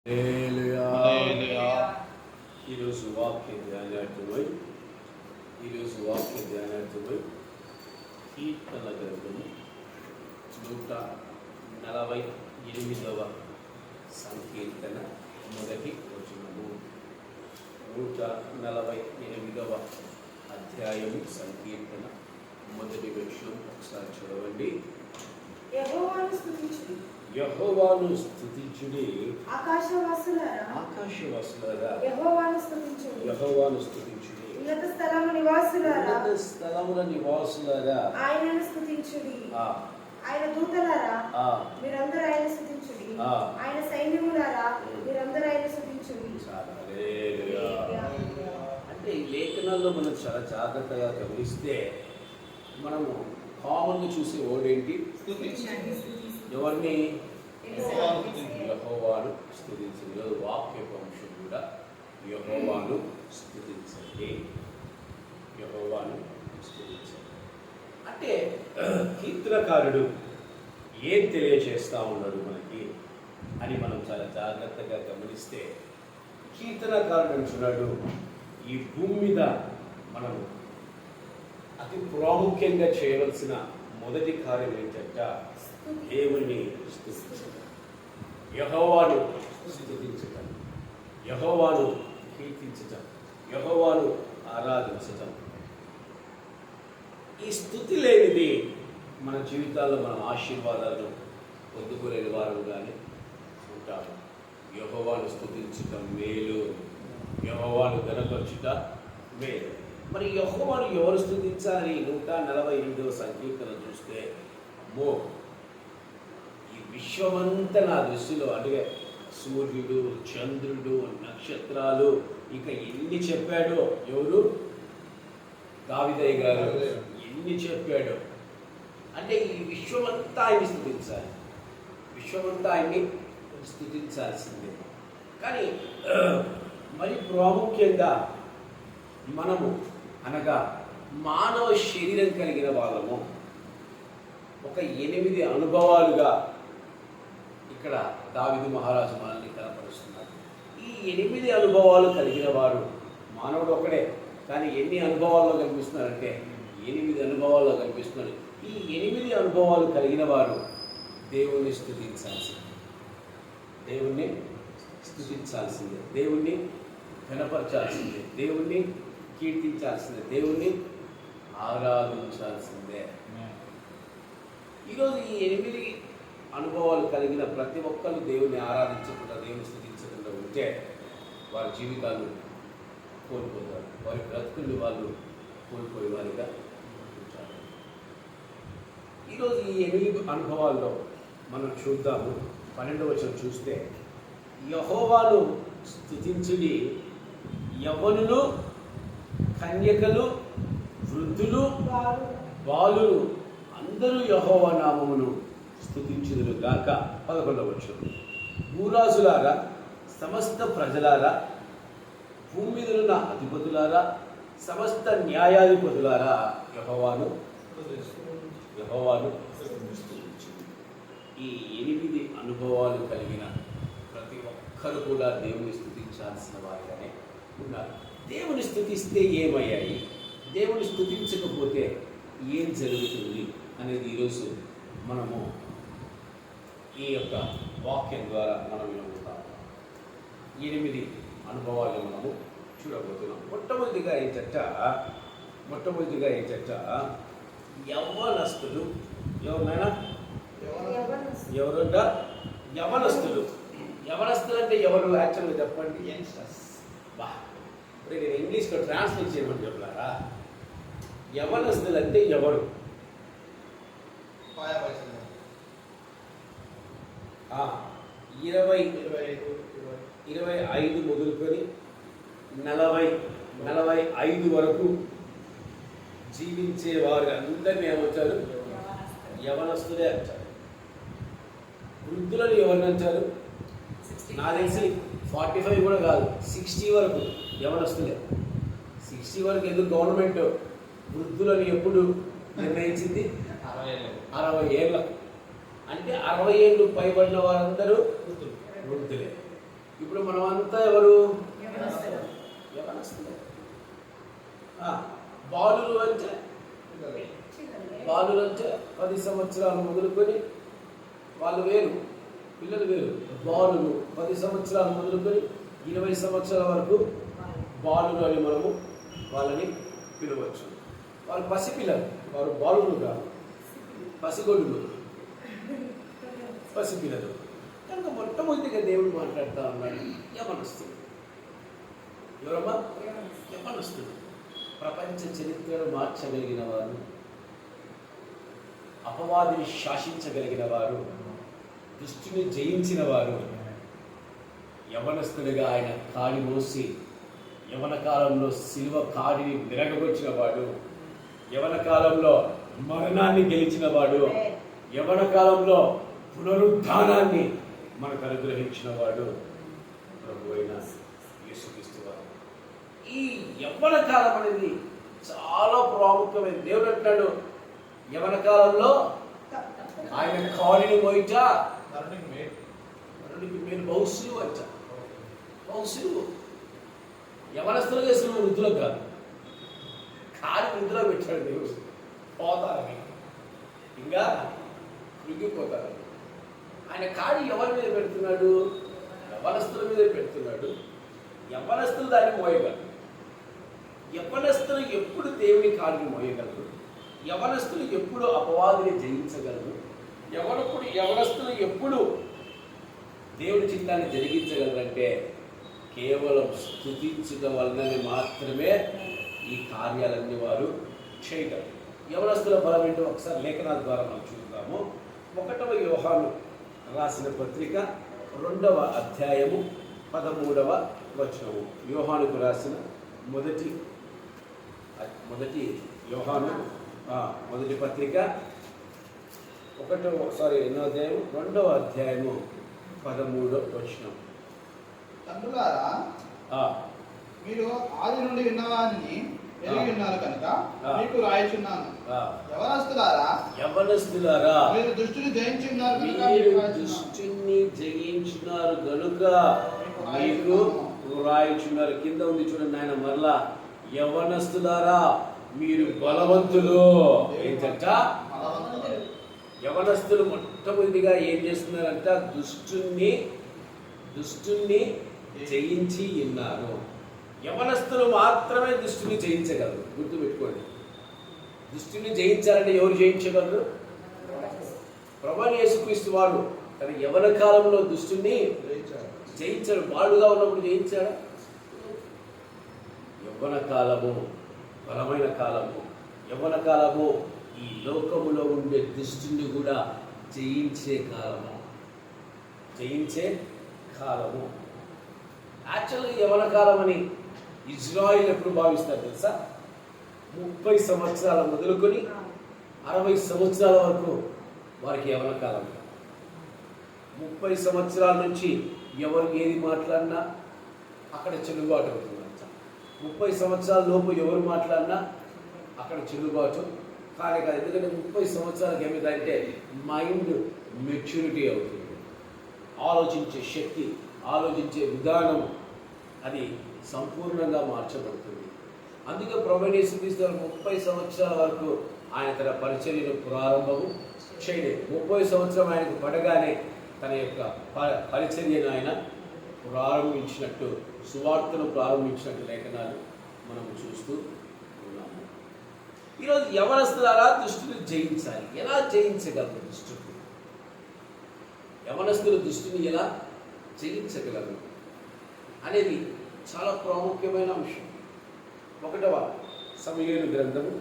హల్లెలూయా. ఈరోజు వాక్య ధ్యానార్థమై కీర్తన గ్రంథము 148వ సంకీర్తన మొదటి వచనము. 148వ అధ్యాయము సంకీర్తన మొదటి వచనం ఒకసారి చదవండి. యెహోవాను స్తుతించుడి, ఆకాశవాసులారా యెహోవాను స్తుతించుడి, ఉన్నత స్థలముల నివాసులారా ఆయనను స్తుతించుడి. ఆయన దూతలారా మీరందరూ ఆయన స్తుతించుడి. ఆయన సైన్యములారా మీరందరూ ఆయన స్తుతించుడి. అంటే ఈ లేఖనాల్లో మనం చాలా జాగ్రత్తగా గమనిస్తే మనము కామన్గా చూసే వర్డ్ ఏంటి? ఎవరిని? యెహోవాను స్తుతించండి. వాక్య అంశం కూడా యెహోవాను స్తుతించండి, యెహోవాను స్తుతించండి. అంటే కీర్తనకారుడు ఏం తెలియజేస్తా ఉన్నాడు మనకి అని మనం చాలా జాగ్రత్తగా గమనిస్తే, కీర్తనకారుడు అంటున్నాడు, ఈ భూమి మీద మనం అతి ప్రాముఖ్యంగా చేయవలసిన మొదటి కార్యం ఏంటంట? దేవుని స్తుతించడం, యెహోవాను స్తుతించడం, యెహోవాను కీర్తించటం, యెహోవాను ఆరాధించటం. ఈ స్తుతి లేనిది మన జీవితాల్లో మనం ఆశీర్వాదాలను పొందుకోలేని వారంగానే ఉంటాము. యెహోవాను స్తుతించటం మేలు, యెహోవాను ఘనపరచుట మేలు. మరి యెహోవాను ఎవరు స్తుతించాలని 148వ సంకీర్తన చూస్తే, అమ్మో, ఈ విశ్వమంతా నా దృష్టిలో, అంటే సూర్యుడు, చంద్రుడు, నక్షత్రాలు, ఇక ఎన్ని చెప్పాడో ఎవరు? దావీదయ్య గారు ఎన్ని చెప్పాడో. అంటే ఈ విశ్వమంతా ఆయన్ని స్తుతించాలి, విశ్వమంతా ఆయన్ని స్తుతించాల్సిందే. కానీ మరి ప్రాముఖ్యంగా మనము అనగా మానవ శరీరం కలిగిన వాళ్ళము ఒక 8 అనుభవాలుగా ఇక్కడ దావీదు మహారాజు మనల్ని కనపరుస్తున్నారు. ఈ 8 అనుభవాలు కలిగిన వారు, మానవుడు ఒకడే కానీ ఎన్ని అనుభవాల్లో కనిపిస్తున్నారంటే 8 అనుభవాల్లో కనిపిస్తున్నారు. ఈ 8 అనుభవాలు కలిగిన వారు దేవుణ్ణి స్తుతించాల్సిందే, దేవుణ్ణి స్తుతించాల్సిందే, దేవుణ్ణి ఘనపరచాల్సిందే, దేవుణ్ణి కీర్తించాల్సిందే, దేవుణ్ణి ఆరాధించాల్సిందే. ఈరోజు ఈ 8 అనుభవాలు కలిగిన ప్రతి ఒక్కరు దేవుణ్ణి ఆరాధించకుండా, దేవుని స్తుతించకుండా ఉంటే వారి జీవితాలు కోల్పోతారు, వారి బ్రతుకుల్ని వాళ్ళు కోల్పోయే వారిగా ఉంటారు. ఈరోజు ఈ 8 అనుభవాల్లో మనం చూద్దాము. 12వ వచనం చూస్తే, యెహోవాను స్తుతించుడి, యవ్వనులు, కన్యకలు, వృద్ధులు, బాలురు అందరూ యెహోవా నామమును స్తుతించుదురు గాక. 11వ వచనం, భూరాజులారా, సమస్త ప్రజలారా, భూమి మీద ఉన్న అధిపతులారా, సమస్త న్యాయాధిపతులారా యెహోవాను స్తుతించుడి. ఈ 8 అనుభవాలు కలిగిన ప్రతి ఒక్కరు కూడా దేవుని స్తుతించాల్సిన వారిగానే ఉన్నారు. దేవుని స్తుతిస్తే ఏమయ్యాయి, దేవుని స్తుతించకపోతే ఏం జరుగుతుంది అనేది ఈరోజు మనము ఈ యొక్క వాక్యం ద్వారా మనం వినబోతాము. 8 అనుభవాలు మనము చూడబోతున్నాం. మొట్టమొదటిగా ఏంటంట యవ్వనస్తులు. ఎవరినైనా ఎవరుంట? యవ్వనస్తులు. యవ్వనస్తులు అంటే ఎవరు? యాక్చువల్గా చెప్పండి. బా, ఇప్పుడు నేను ఇంగ్లీష్లో ట్రాన్స్లేట్ చేయమని చెప్పారా? యవ్వనస్తులు అంటే ఎవరు? 25 మొదలుకొని 45 వరకు జీవించే వారు అందరినీ ఏమంటారు? యవనస్తులే అంటారు. వృద్ధులను ఎవరిని అంటారు? నాకు తెలిసి 45 కూడా కాదు, 60 వరకు యవనస్తులే. 60 వరకు ఎందుకు గవర్నమెంట్ వృద్ధులను ఎప్పుడు నిర్ణయించింది? 60 ఏళ్ళ. అంటే 60 ఏళ్ళు పైబడిన వారందరూ వృద్ధులే. ఇప్పుడు మనం అంతా ఎవరు? యవనస్తులు. యవనస్తులే. బాలురు అంటే బాలురు అంటే 10 సంవత్సరాలు మొదలుకొని వాళ్ళు వేరు, పిల్లలు వేరు. బాలురు 10 సంవత్సరాలు మొదలుకొని 20 సంవత్సరాల వరకు బాలురు అని మనము వాళ్ళని పిలవచ్చు. వారు పసిపిల్లలు, వారు బాలురు కాదు, పసిగొడ్డులు, పసిపిల్లలు. కనుక మొట్టమొదటిగా దేవుడు మాట్లాడుతూ ఉన్నాడు యవనస్తులు. ఎవరమ్మా? యవనస్తులు. ప్రపంచ చరిత్రను మార్చగలిగిన వారు, అపవాదిని శాసించగలిగిన వారు, దుష్టుని జయించిన వారు యవనస్తులుగా ఆయన కాడి మోసి యవన కాలంలో శిలువ కాడిని విరగొచ్చిన వాడు, యవన కాలంలో మరణాన్ని గెలిచిన వాడు, యవన కాలంలో పునరుద్ధానాన్ని మనకు అనుగ్రహించిన వాడు ప్రభు అయిన యేసుక్రీస్తు వారు. ఈ యవ్వన కాలం అనేది చాలా ప్రాముఖ్యమైన. దేవుడు అంటున్నాడు యవన కాలంలో ఆయన కాడిని మోయిట మరణికి మీరు బహుశులు అంట. బహుశులు యవనస్తులుగా సులువు, వృద్ధులకు కాదు. కాడి వృద్ధిలో పెట్టాడు దేవుడు. పోతారని ఇంకా కృంగిపోతారు. ఆయన కాడి ఎవరి మీద పెడుతున్నాడు? యవనస్తుల మీద పెడుతున్నాడు. యవనస్తులు దాన్ని మోయగలరు. యవనస్తులు ఎప్పుడు దేవుని కాడిని మోయగలరు? యవనస్తులు ఎప్పుడు అపవాదిని జయించగలరు? యవనస్తులు ఎప్పుడు దేవుడి చిత్తాన్ని జరిగించగలరంటే కేవలం స్తుతించడం వలననే మాత్రమే ఈ కార్యాలన్నీ వారు చేయగలరు. యవనస్తుల బలం ఏంటో ఒకసారి లేఖనాల ద్వారా మనం చూద్దాము. 1వ యోహాను రాసిన పత్రిక 2వ అధ్యాయము 13వ వచనము. యోహానుకు రాసిన మొదటి యోహాను మొదటి పత్రిక 2వ అధ్యాయము 13వ వచనం. తండ్రులారా, మీరు ఆది నుండి విన్నవారిని ఎరిగి ఉన్నారు కనుక మీకు రాయిచున్నాను. యవనస్తులారా, మీరు దుష్టుని జయించున్నారు గనుక మీకు రాయిచున్నారు. కింద ఉంది చూడండి ఆయన మరలా, యవనస్తులారా మీరు బలవంతులు. ఏంటంట? యవనస్తులు మొట్టమొదటిగా ఏం చేస్తున్నారంట? దుష్టుని జయించి ఉన్నారు. యవనస్తులు మాత్రమే దుష్టుని జయించగలరు. గుర్తుపెట్టుకోండి. దుష్టుని జయించాలంటే ఎవరు జయించగలరు? ప్రభువైన యేసుక్రీస్తు వారు తన యవన కాలంలో దుష్టుని జయించాడు. బాలుగా ఉన్నప్పుడు జయించాడు. యవ్వన కాలము బలమైన కాలము. యవ్వన కాలము ఈ లోకములో ఉండే దుష్టుని కూడా జయించే కాలము. యాక్చువల్గా యవన కాలం అని ఇజ్రాయిల్ ఎప్పుడు భావిస్తారు తెలుసా? 30 సంవత్సరాల మొదలుకొని 60 సంవత్సరాల వరకు వారికి యవన కాలం. 30 సంవత్సరాల నుంచి ఎవరు ఏది మాట్లాడినా అక్కడ చెల్లుబాటు అవుతుందంట. 30 సంవత్సరాల లోపు ఎవరు మాట్లాడినా అక్కడ చెల్లుబాటు కాదు. ఎందుకంటే 30 సంవత్సరాలకు ఏమిటంటే మైండ్ మెచ్యూరిటీ అవుతుంది. ఆలోచించే శక్తి, ఆలోచించే విధానం అది సంపూర్ణంగా మార్చబడుతుంది. అందుకే ప్రభువైన యేసుక్రీస్తు 30 సంవత్సరాల వరకు ఆయన తన పరిచర్యను ప్రారంభము చేయలేదు. 30 సంవత్సరం ఆయనకు పడగానే తన యొక్క పరిచర్యను ఆయన ప్రారంభించినట్టు, సువార్తను ప్రారంభించినట్టు లేఖనాలు మనం చూస్తూ ఉన్నాము. ఈరోజు యవనస్తులారా దుష్టుని జయించాలి. ఎలా జయించగలరు దుష్టుని? యవనస్తులు దుష్టుని ఎలా జయించగలరు అనేది చాలా ప్రాముఖ్యమైన అంశం. 1వ సమూయేలు గ్రంథము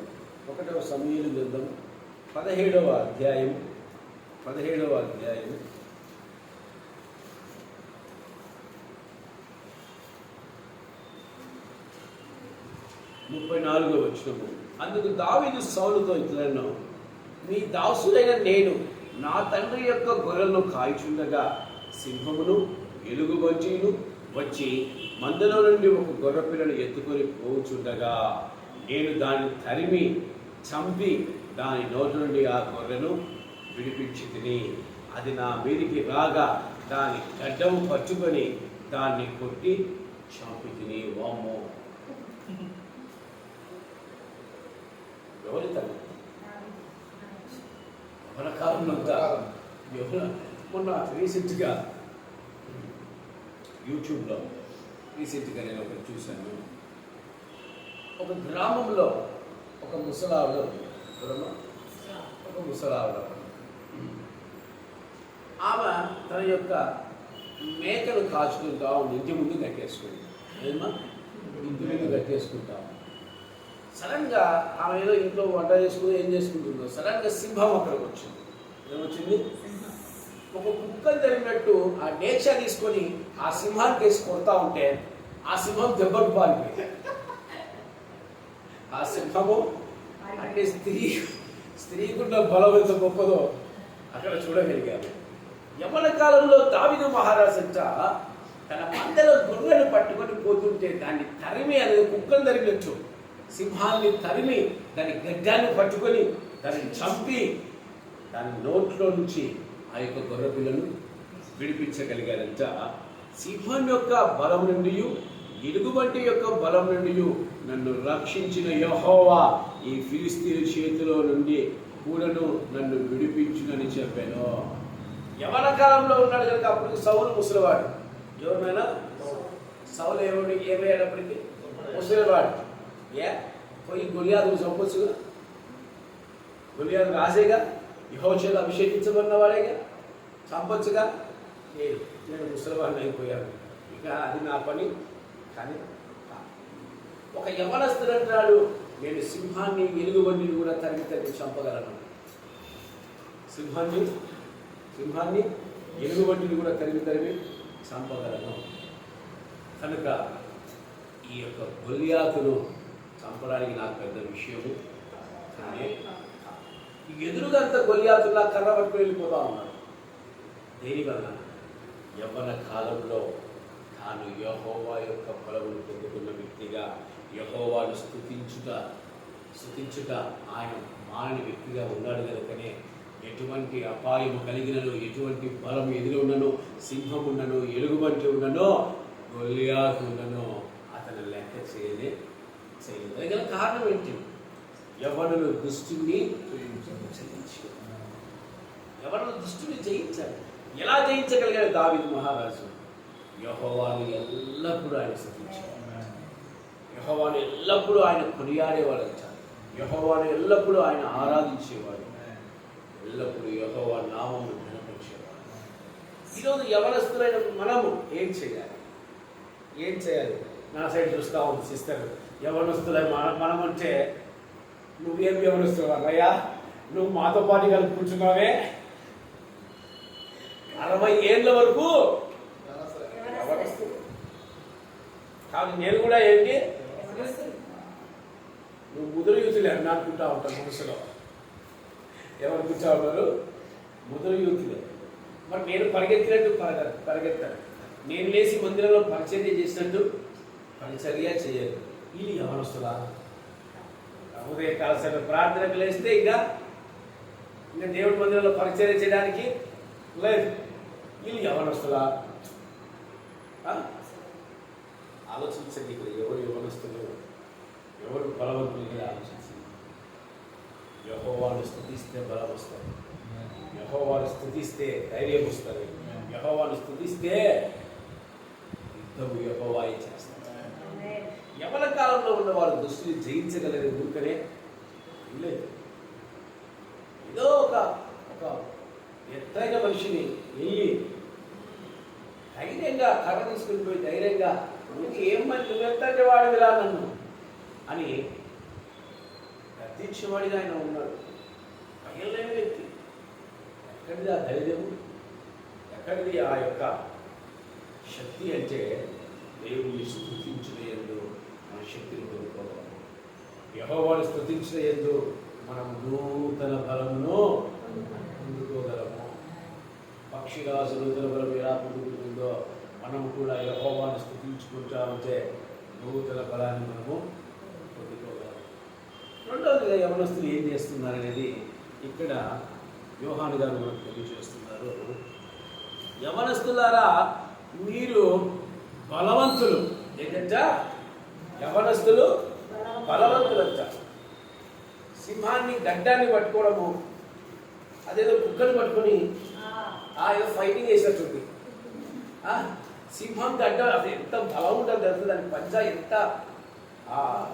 17వ అధ్యాయము 34వ వచనము. అందుకు దావీదు సౌలుతో ఇట్లనెను, నీ దాసుడైన నేను నా తండ్రి యొక్క గొర్రెలను కాల్చుండగా సింహమును ఎలుగుబంటిను వచ్చి మందలో నుండి ఒక గొర్రెపిల్లను ఎత్తుకొని పోచుండగా నేను దాన్ని తరిమి చంపి దాని నోటి నుండి ఆ గొర్రెను విడిపించి తిని అది నా మీదికి రాగా దాని గడ్డము పట్టుకొని దాన్ని కొట్టి చంపితిని. వామ్మో, ఎవరి తల్లి? మన కాలంలో మొన్న రీసెంట్గా యూట్యూబ్లో నేను ఒకటి చూశాను. ఒక గ్రామంలో ఒక ముసలావిడ, ఆమె తన యొక్క మేకలు కాచుకుంటా ఇంటి ముందు కట్టేసుకుంది. ఏమా ఇంటి ముందు కట్టేసుకుంటాం. సడన్గా ఆమె ఏదో ఇంట్లో వంట చేసుకుని ఏం చేసుకుంటుందో సడన్గా సింహం అక్కడికి వచ్చింది. ఏమొచ్చింది? ఒక కుక్కలు జరిగినట్టు ఆ డేక్ష తీసుకొని ఆ సింహానికి వేసి కొడతా ఉంటే ఆ సింహం దెబ్బకు పారిపోయింది. ఆ సింహము అంటే స్త్రీకున్న బలం ఎంత గొప్పదో అక్కడ చూడగలిగాము. యవ్వన కాలంలో దావీదు మహారాజు తన మందలో గొర్రెలు పట్టుకొని పోతుంటే దాన్ని తరిమి, అనేది కుక్కలు తరిమినట్టు సింహాన్ని తరిమి దాని గడ్డాన్ని పట్టుకొని దాన్ని చంపి దాని నోట్లో నుంచి ఆ యొక్క గొర్రె పిల్లను విడిపించగలిగారంట. సింహం యొక్క బలం నుండి, ఎలుగుబంటి యొక్క బలం నుండి నన్ను రక్షించిన యెహోవా ఈ ఫిలిస్తీయుల చేతిలో నుండి కూడాను నన్ను విడిపించునని చెప్పాను. యవన కాలంలో ఉన్నాడు కనుక అప్పటికి సౌలు ముసలివాడు. ఎవరినైనా సౌలు ఏమయ్యేటప్పటికి ముసలివాడు. పోయి గొలియాదును చంపొచ్చుగా. గొలియాదు రాజేగా, యెహోవా చేత అభిషేకించబడిన వాడేగా, చంపొచ్చుగా. నేను ముసలివాడిని అయిపోయాను, ఇక అది నా పని. కానీ ఒక యవనస్తుడు అంటాడు, నేను సింహాన్ని ఎలుగుబంటిని కూడా తరిమి చంపగలను. సింహాన్ని ఎలుగుబంటిని కూడా తరిమి చంపగలను. కనుక ఈ యొక్క గొలియాతును చంపడానికి నాకు పెద్ద విషయము. కానీ ఎదురుగంత గొలియాతులా కర్ర పట్టుకు వెళ్ళిపోతా ఉన్నాడు. దేనివల్ల? యవ్వన కాలంలో తాను యెహోవా యొక్క బలమును పొందుకున్న వ్యక్తిగా, యెహోవాను స్తుతించుట ఆయన మానని వ్యక్తిగా ఉన్నాడు కనుకనే ఎటువంటి అపాయము కలిగినను, ఎటువంటి బలం ఎదురు ఉన్ననో, సింహం ఉన్ననో, ఎలుగుబంటి ఉన్ననో, గొలియాతు ఉన్ననో అతను లెక్క చేయలేదు. గల కారణం ఏంటి? యవ్వనులు దుష్టుని జయించాడు. ఎలా జయించగలిగాడు దావీదు మహారాజు? యెహోవాను ఎల్లప్పుడూ ఆయన స్తుతించాడు. యెహోవాను ఎల్లప్పుడూ ఆయన కొనియాడేవాడు. యెహోవాను ఎల్లప్పుడూ ఆయన ఆరాధించేవాడు. ఎల్లప్పుడూ యెహోవా నామమును ఘనపరిచేవాడు. ఈరోజు యవనస్తులైన మనము ఏం చేయాలి? నా సైడ్ చూస్తూ ఉంది సిస్టర్. యవనస్తులై మనం అంటే నువ్వేం యవనస్తులు అన్నయ్యా, నువ్వు మాతో పాటు కలిపి కూర్చున్నావే 60 ఏళ్ళ వరకు కానీ నేను కూడా ఏంటి, నువ్వు ముదురు యూతులే అని అనుకుంటా ఉంటాను మనసులో. ఎవరు కూర్చో ఉన్నారు? ముదురు యూతులే. మరి నేను పరిగెత్తినట్టు పరిగెత్తాను. నేను లేచి మందిరంలో పరిచర్య చేసినట్టు పరిచర్య చేయాలి. వీళ్ళు యవనస్తులా? ఉదయ కాలసరి ప్రార్థనకు లేస్తే ఇంకా దేవుడి మందిరంలో పరిచర్య చేయడానికి లేదు. వీళ్ళు యవనస్తులా? ఆలోచించండి. ఇక్కడ ఎవరు యవనస్తులు, ఎవరు బలవంతులు ఆలోచించండి. యెహోవాను స్తుతిస్తే బలం వస్తుంది. యెహోవాను స్తుతిస్తే ధైర్యం వస్తుంది. యెహోవాను స్తుతిస్తే యుద్ధము యెహోవాయే చేస్తారు. యవన కాలంలో ఉన్నవారు దుష్టుని జయించగలరు. ఊరికనే లేదు. ఏదో ఒక ఎత్తైన మనిషిని వెళ్ళి ధైర్యంగా కర్ర తీసుకుని పోయి ధైర్యంగా ఏమని నువ్వెంతంటే వాడివిలా నన్ను అని గర్జించేవాడిగా ఆయన ఉన్నాడు. భయం వ్యక్తి. ఎక్కడిది ఆ ధైర్యము? ఎక్కడిది ఆ యొక్క శక్తి? అంటే దేవుని స్తుతించిన యందు మన శక్తిని కోరుకోవాలి. యెహోవాను స్తుతించిన యందు మనం నూతన బలమును పొందుకోగలము. పక్షిరాజు నూతన బలం ఎలా పొందుతుందో మనము కూడా యెహోవాను స్తుతించుకుంటా ఉంటే నూతన బలాన్ని మనము పొందుకోగలము. రెండవదిగా యవనస్తులు ఏం చేస్తున్నారనేది ఇక్కడ యోహాను గారు మనకు తెలియజేస్తున్నారు. యవనస్తులారా, మీరు బలవంతులు. ఏంటంట? యవనస్తులు బలవంతులంట. సింహాన్ని గడ్డాన్ని పట్టుకోవడము, అదేదో కుక్కను పట్టుకొని ఏదో ఫైటింగ్ చేసినట్టుంది. సింహం గడ్డ అది ఎంత బలం ఉంటుందో తెలుసు, దాని పంజా ఎంత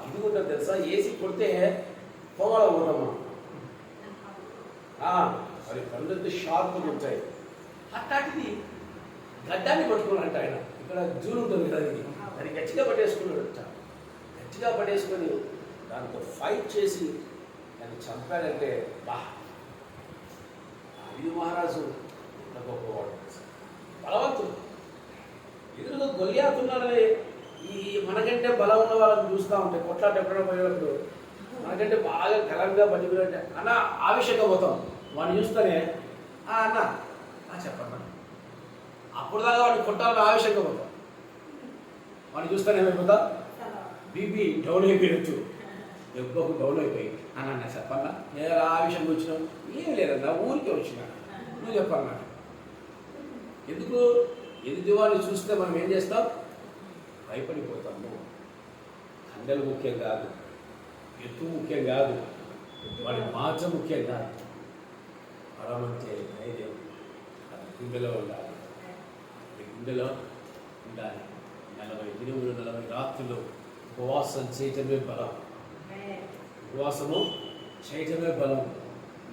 ఇది ఉంటుందో తెలుసా? వేసి కొడితే పొగల ఉండము, అది పండుగ షార్ప్గా ఉంటాయి. అట్లాంటిది గడ్డాన్ని పట్టుకున్నాడంట ఆయన. ఇక్కడ జూలు ఉంటుంది కదా, దాన్ని గట్టిగా పట్టేసుకున్నాడంట. గట్టిగా పట్టేసుకొని దాంతో ఫైట్ చేసి దాన్ని చంపాడంటే దావీదు మహారాజు ఎంత గొప్పవాడు, బలవంతుడు. ఎదురుగా గొలియాతు ఉన్నాడని ఈ మనకంటే బలం ఉన్న వాళ్ళని చూస్తూ ఉంటాయి. కొట్లాట ఎప్పుడైనా పోయేటప్పుడు మనకంటే బాగా గలంగా పట్టుకున్నట్టే అన్న ఆవేశంగా పోతాం. వాడిని చూస్తేనే అన్న చెప్పన్నా, అప్పుడు దాకా వాడిని కొట్టాలని ఆవేశంగా పోతాం. వాడిని చూస్తేనే ఏమైపోతా, బీపీ డౌన్ అయిపోయచ్చు, దెబ్బకు డౌన్ అయిపోయి అన్న చెప్పన్నా, నేను ఆవేశంగా వచ్చినావు. ఏం లేదన్నా, ఊరికే వచ్చినా, నువ్వు చెప్పన్నా. ఎందుకు? ఎదుటి వాడిని చూస్తే మనం ఏం చేస్తాం? భయపడిపోతాము. కండలు ముఖ్యం కాదు, ఎత్తు ముఖ్యం కాదు, వాడి మాట ముఖ్యం కాదు. బలమంటే ధైర్యం అది గుండెలో ఉండాలి. అది గుండెలో ఉండాలి. 40 దినములు 40 రాత్రులు ఉపవాసం చేయటమే బలం. ఉపవాసము చేయటమే బలం.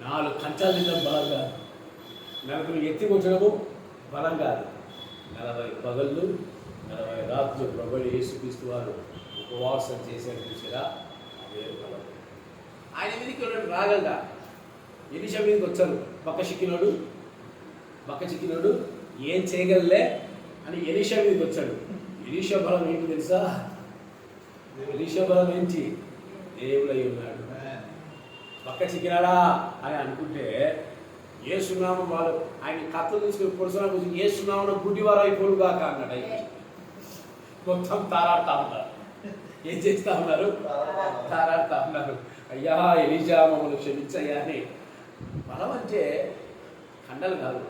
4 కంచాలు తినడం బలం కాదు, 40 ఎత్తి కొట్టడము బలం కాదు. 40 పగళ్ళు 40 రాత్రులు ప్రభువు యేసుక్రీస్తు వారు ఉపవాసం చేశారు చూసారా, అదే బలం. ఆయన మీదకి రాగలగా ఎలీషా మీదకి వచ్చారు. బక్క చిక్కినోడు ఏం చేయగలలే అని ఎలీషా మీదకి వచ్చాడు. ఎలీషా బలం ఏంటి తెలుసా? ఎలీషా బలం ఏంటి? దేవుడు అయి ఉన్నాడు. బక్క చిక్కినాడా అని అనుకుంటే ఏసునామం వాళ్ళు ఆయన కథలు తీసుకుని పొడుచున్నా కూర్చొని ఏసునామం గుడ్డివారు అయిపోడుగాక అన్నాడు. మొత్తం తారాడుతా ఉన్నారు. ఏం చేస్తా ఉన్నారు? తారాడుతా ఉన్నారు. అయ్యా ఎలీషా మమ్మల్ని క్షమించయ్యా అని. బలం అంటే కండలు కాదు,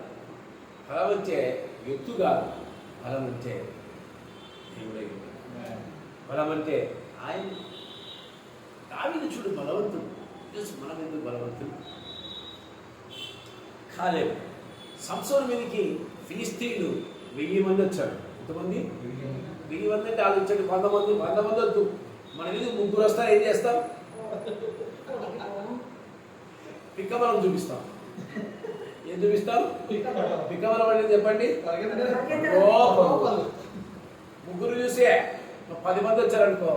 బలం అంటే ఎత్తు కాదు, బలం అంటే దేవుడై ఉన్నాడు. బలం అంటే ఆయన. దావీదు చూడు బలవంతుడు. మనం ఎందుకు బలవంతుడు? కాలేవు. సంసోను మీదకి ఫిలిస్తీన్లు 1000 మంది వచ్చారు. ఎంతమంది? 1000 మంది అంటే ఆలోచించండి. 100 మంది వద్దు, మన మీద 3 వస్తారు. ఏం చేస్తాం? పిక్కబలం చూపిస్తాం. ఏం చూపిస్తాం? పిక్కబలం అనేది చెప్పండి. 3 చూసే 10 మంది వచ్చారనుకో,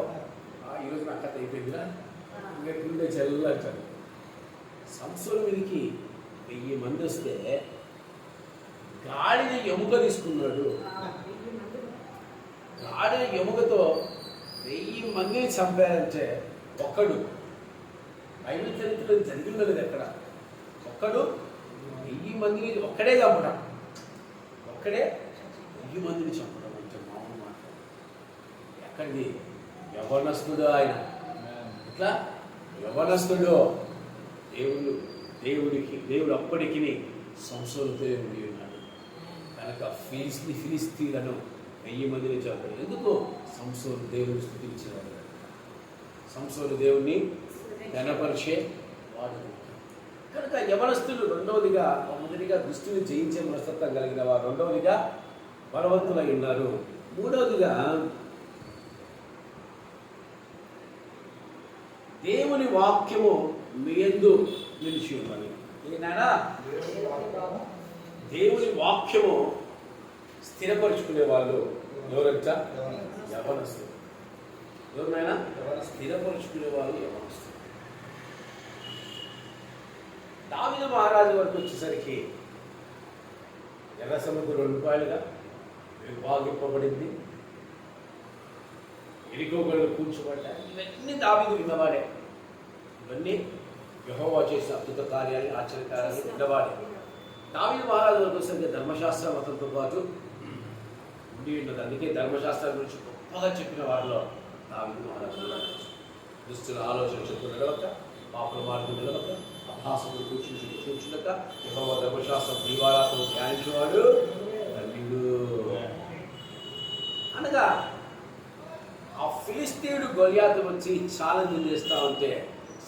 ఈరోజు నాకు కథ అయిపోయిందిరా, ఇంకెట్లుండే చెల్లు అంటారు. సంసోను మీదకి 1000 మంది వస్తే గాడిద ఎముక తీసుకున్నాడు. గాడిద ఎముకతో 1000 మందిని చంపారంటే ఒక్కడు, బైబిల్ చరిత్రలో జరిగినది ఎక్కడ? ఒక్కడు 1000 మందిని ఒక్కడే చంపడం. ఒక్కడే 1000 మందిని చంపడం అంటే మామూలు మాట ఎక్కడిది? యవనస్తుడు ఆయన. ఇట్లా యవనస్తుడు. దేవుడు అప్పటికి సంసోనుతో ఉండి ఉన్నాడు కనుక ఫిలిస్తీన్లను 1000 మందిని చంపాడు. ఎందుకు? సంసోను దేవుని స్తుతించేవాడు. సంసోను దేవుణ్ణి ఘనపరిచే వాడు కనుక యవనస్తులు మొదటిగా దుష్టుని జయించే మనస్తత్వం కలిగిన వారు, రెండవదిగా బలవంతులై ఉన్నారు, మూడవదిగా దేవుని వాక్యము మీ యందు నిలిచి ఉన్నది. ఏనాడా దేవుని వాక్యము స్థిరపరుచుకునే వాళ్ళు ఎవరంట? యవనస్తులు. ఎవరినైనా స్థిరపరుచుకునే వాళ్ళు యవనస్తులు. దావీదు మహారాజు వరకు వచ్చేసరికి ఎర్ర సముద్రం 2 పాయలుగా విభాగింపబడింది. ఎరికో గొడవలు కూర్చోబడ్డాయి. ఇవన్నీ దావీదు విన్నవాడే. ఇవన్నీ యెహోవా చేసిన అద్భుత కార్యాలు, ఆశ్చర్యకార్యాలు విన్నవాడే. దావీదు మహారాజు వరకు వచ్చేసరికి ధర్మశాస్త్ర మతంతో పాటు ఉండి ఉన్నది. అందుకే ధర్మశాస్త్రం గురించి గొప్పగా చెప్పిన వారిలో దావీదు మహారాజు. దుస్తుల ఆలోచన చెప్తూ నిలవక, పాపల మార్గం నిలవక, అభాసములు కూర్చుండక యెహోవా ధర్మశాస్త్రం దీవారాత్రులు ధ్యానించేవాడు ధన్యుడు. అనగా అనగా ఆ ఫిలిస్తీయుడు గొలియాతు వచ్చి ఛాలెంజ్ చేస్తా ఉంటే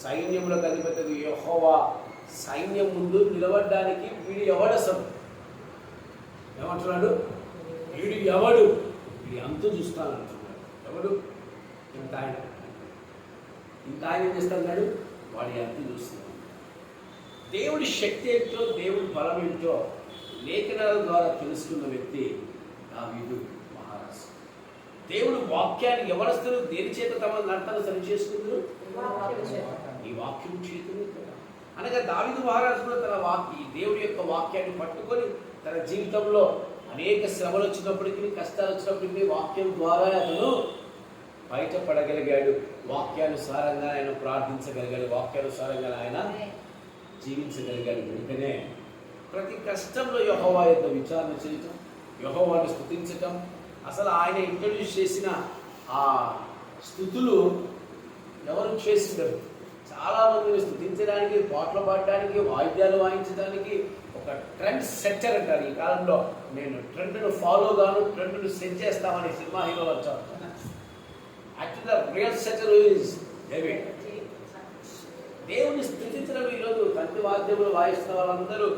సైన్యంలో అధిపతి యెహోవా సైన్యం ముందు నిలబడడానికి వీడు ఎవడసలు ఏమంటున్నాడు? వీడు ఎవడు? వీడి అంతు చూస్తానంటున్నాడు. ఎవడు? ఇంత ఆయన ఏం చేస్తున్నాడు? వాడి అంతు చూస్తున్నాడు. దేవుడి శక్తి ఏంటో, దేవుడి బలం ఏంటో లేఖనాల ద్వారా తెలుసుకున్న వ్యక్తి దావీదు మహారాజు. దేవుడు వాక్యాన్ని ఎవరస్తులు దేని చేత తమ నడతను సరి చేసుకుందరు? ఈ వాక్యం చేతులు. అనగా దావీదు మహారాజు కూడా తన దేవుడి యొక్క వాక్యాన్ని పట్టుకొని తన జీవితంలో అనేక శ్రమలు వచ్చినప్పటికీ, కష్టాలు వచ్చినప్పటికీ వాక్యం ద్వారా అతను బయటపడగలిగాడు. వాక్యానుసారంగా ఆయన ప్రార్థించగలిగాడు. వాక్యానుసారంగా ఆయన జీవించగలిగాడు. వెంటనే ప్రతి కష్టంలో యెహోవా యొక్క విచారణ చేయటం, యెహోవాను స్తుతించటం, అసలు ఆయన ఇంట్రడ్యూస్ చేసిన ఆ స్థుతులు ఎవరు చేసింటారు? చాలా మందిని స్తుతించడానికి, పాటలు పాడడానికి, వాయిద్యాలు వాయించడానికి ఒక ట్రెండ్ సెట్టర్ అంటారు. ఈ కాలంలో నేను ట్రెండ్ను ఫాలో గాను, ట్రెండ్ను సెట్ చేస్తామని సినిమా హీరో వచ్చారు. Actual the real setter is David. దేవుని స్థుతించడం ఈరోజు తండ్రి వాద్యములు వాయిస్తున్న వాళ్ళందరూ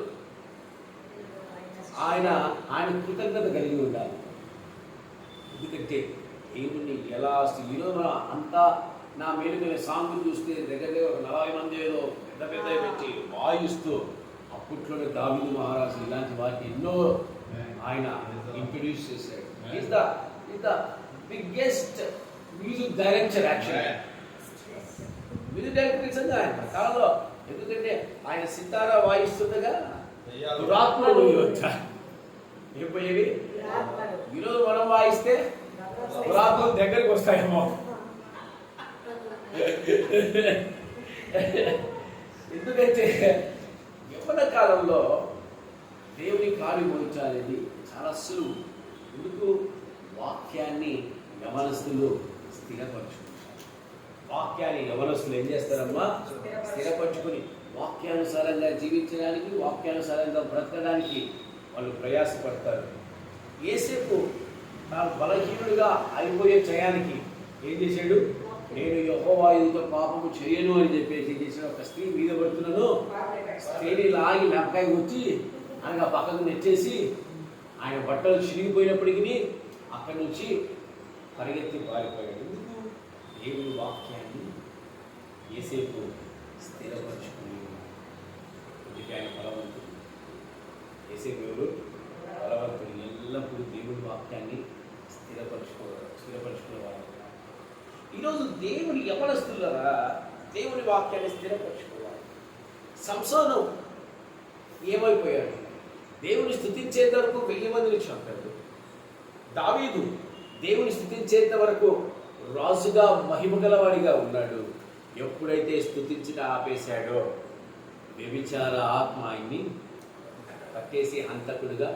ఆయన కృతజ్ఞత కలిగి ఉండాలి. ఎందుకంటే దేవుని ఎలా ఈరోజు అంతా నా మేలుకునే సాంగ్ చూస్తే దగ్గర ఒక 40 మంది ఏదో పెద్ద పెట్టి వాయిస్తూ అప్పట్లోనే దావీదు మహారాజు ఇలాంటి వాటిని ఎన్నో ఆయన ఇంట్రడ్యూస్ చేశాడు. Is the biggest music director actually. Music director నిజంగా ఆయన కాలంలో. ఎందుకంటే ఆయన సితారా వాయిస్తుండగా దురాత్మలు వచ్చారు. ఏం పోయేవి? ఈరోజు మనం వాయిస్తే దురాత్మలు దగ్గరికి వస్తాయేమో. ఎందుకంటే యవ్వన కాలంలో దేవుని కార్యం మోయించాలనేది చాలా సులువు. ఎందుకు? వాక్యాన్ని యవనస్తులు స్థిరపరచుకుంటారు. వాక్యాన్ని యవనస్తులు ఏం చేస్తారమ్మా? స్థిరపరచుకొని వాక్యానుసారంగా జీవించడానికి, వాక్యానుసారంగా బ్రతకడానికి వాళ్ళు ప్రయాసపడతారు. యేసేపు తాను బలహీనుడిగా అయిపోయే టయానికి ఏం చేశాడు? నేను యెహోవా ఎదుట పాపము చేయను అని చెప్పేసి ఏం చేశాడు? ఒక స్త్రీ మీద పడుతున్నాను, స్త్రీని లాగి లెంకాయ వచ్చి ఆయన పక్కకు నెచ్చేసి ఆయన బట్టలు చిరిగిపోయినప్పటికీ అక్కడి నుంచి పరిగెత్తి పారిపోయాడు. ఎందుకు? దేవుని వాక్యాన్ని యేసేపు స్థిరపరచుకుని అందుకే ఆయన బలవంతుడు. యేసేపు ఎవరు? బలవంతుడు. ఎల్లప్పుడూ దేవుని వాక్యాన్ని స్థిరపరచుకునేవారు. ఈరోజు దేవుని యవనస్తులరా దేవుని వాక్యాన్ని స్థిరపరచుకోవాలి. సంసోను ఏమైపోయాడు? దేవుని స్తుతించేంత వరకు 1000 మందిని చంపాడు. దావీదు దేవుని స్తుతించేంత వరకు రాజుగా మహిమగలవాడిగా ఉన్నాడు. ఎప్పుడైతే స్తుతించిన ఆపేశాడో వ్యభిచార ఆత్మ ఆయన్ని పట్టేసి హంతకుడిగా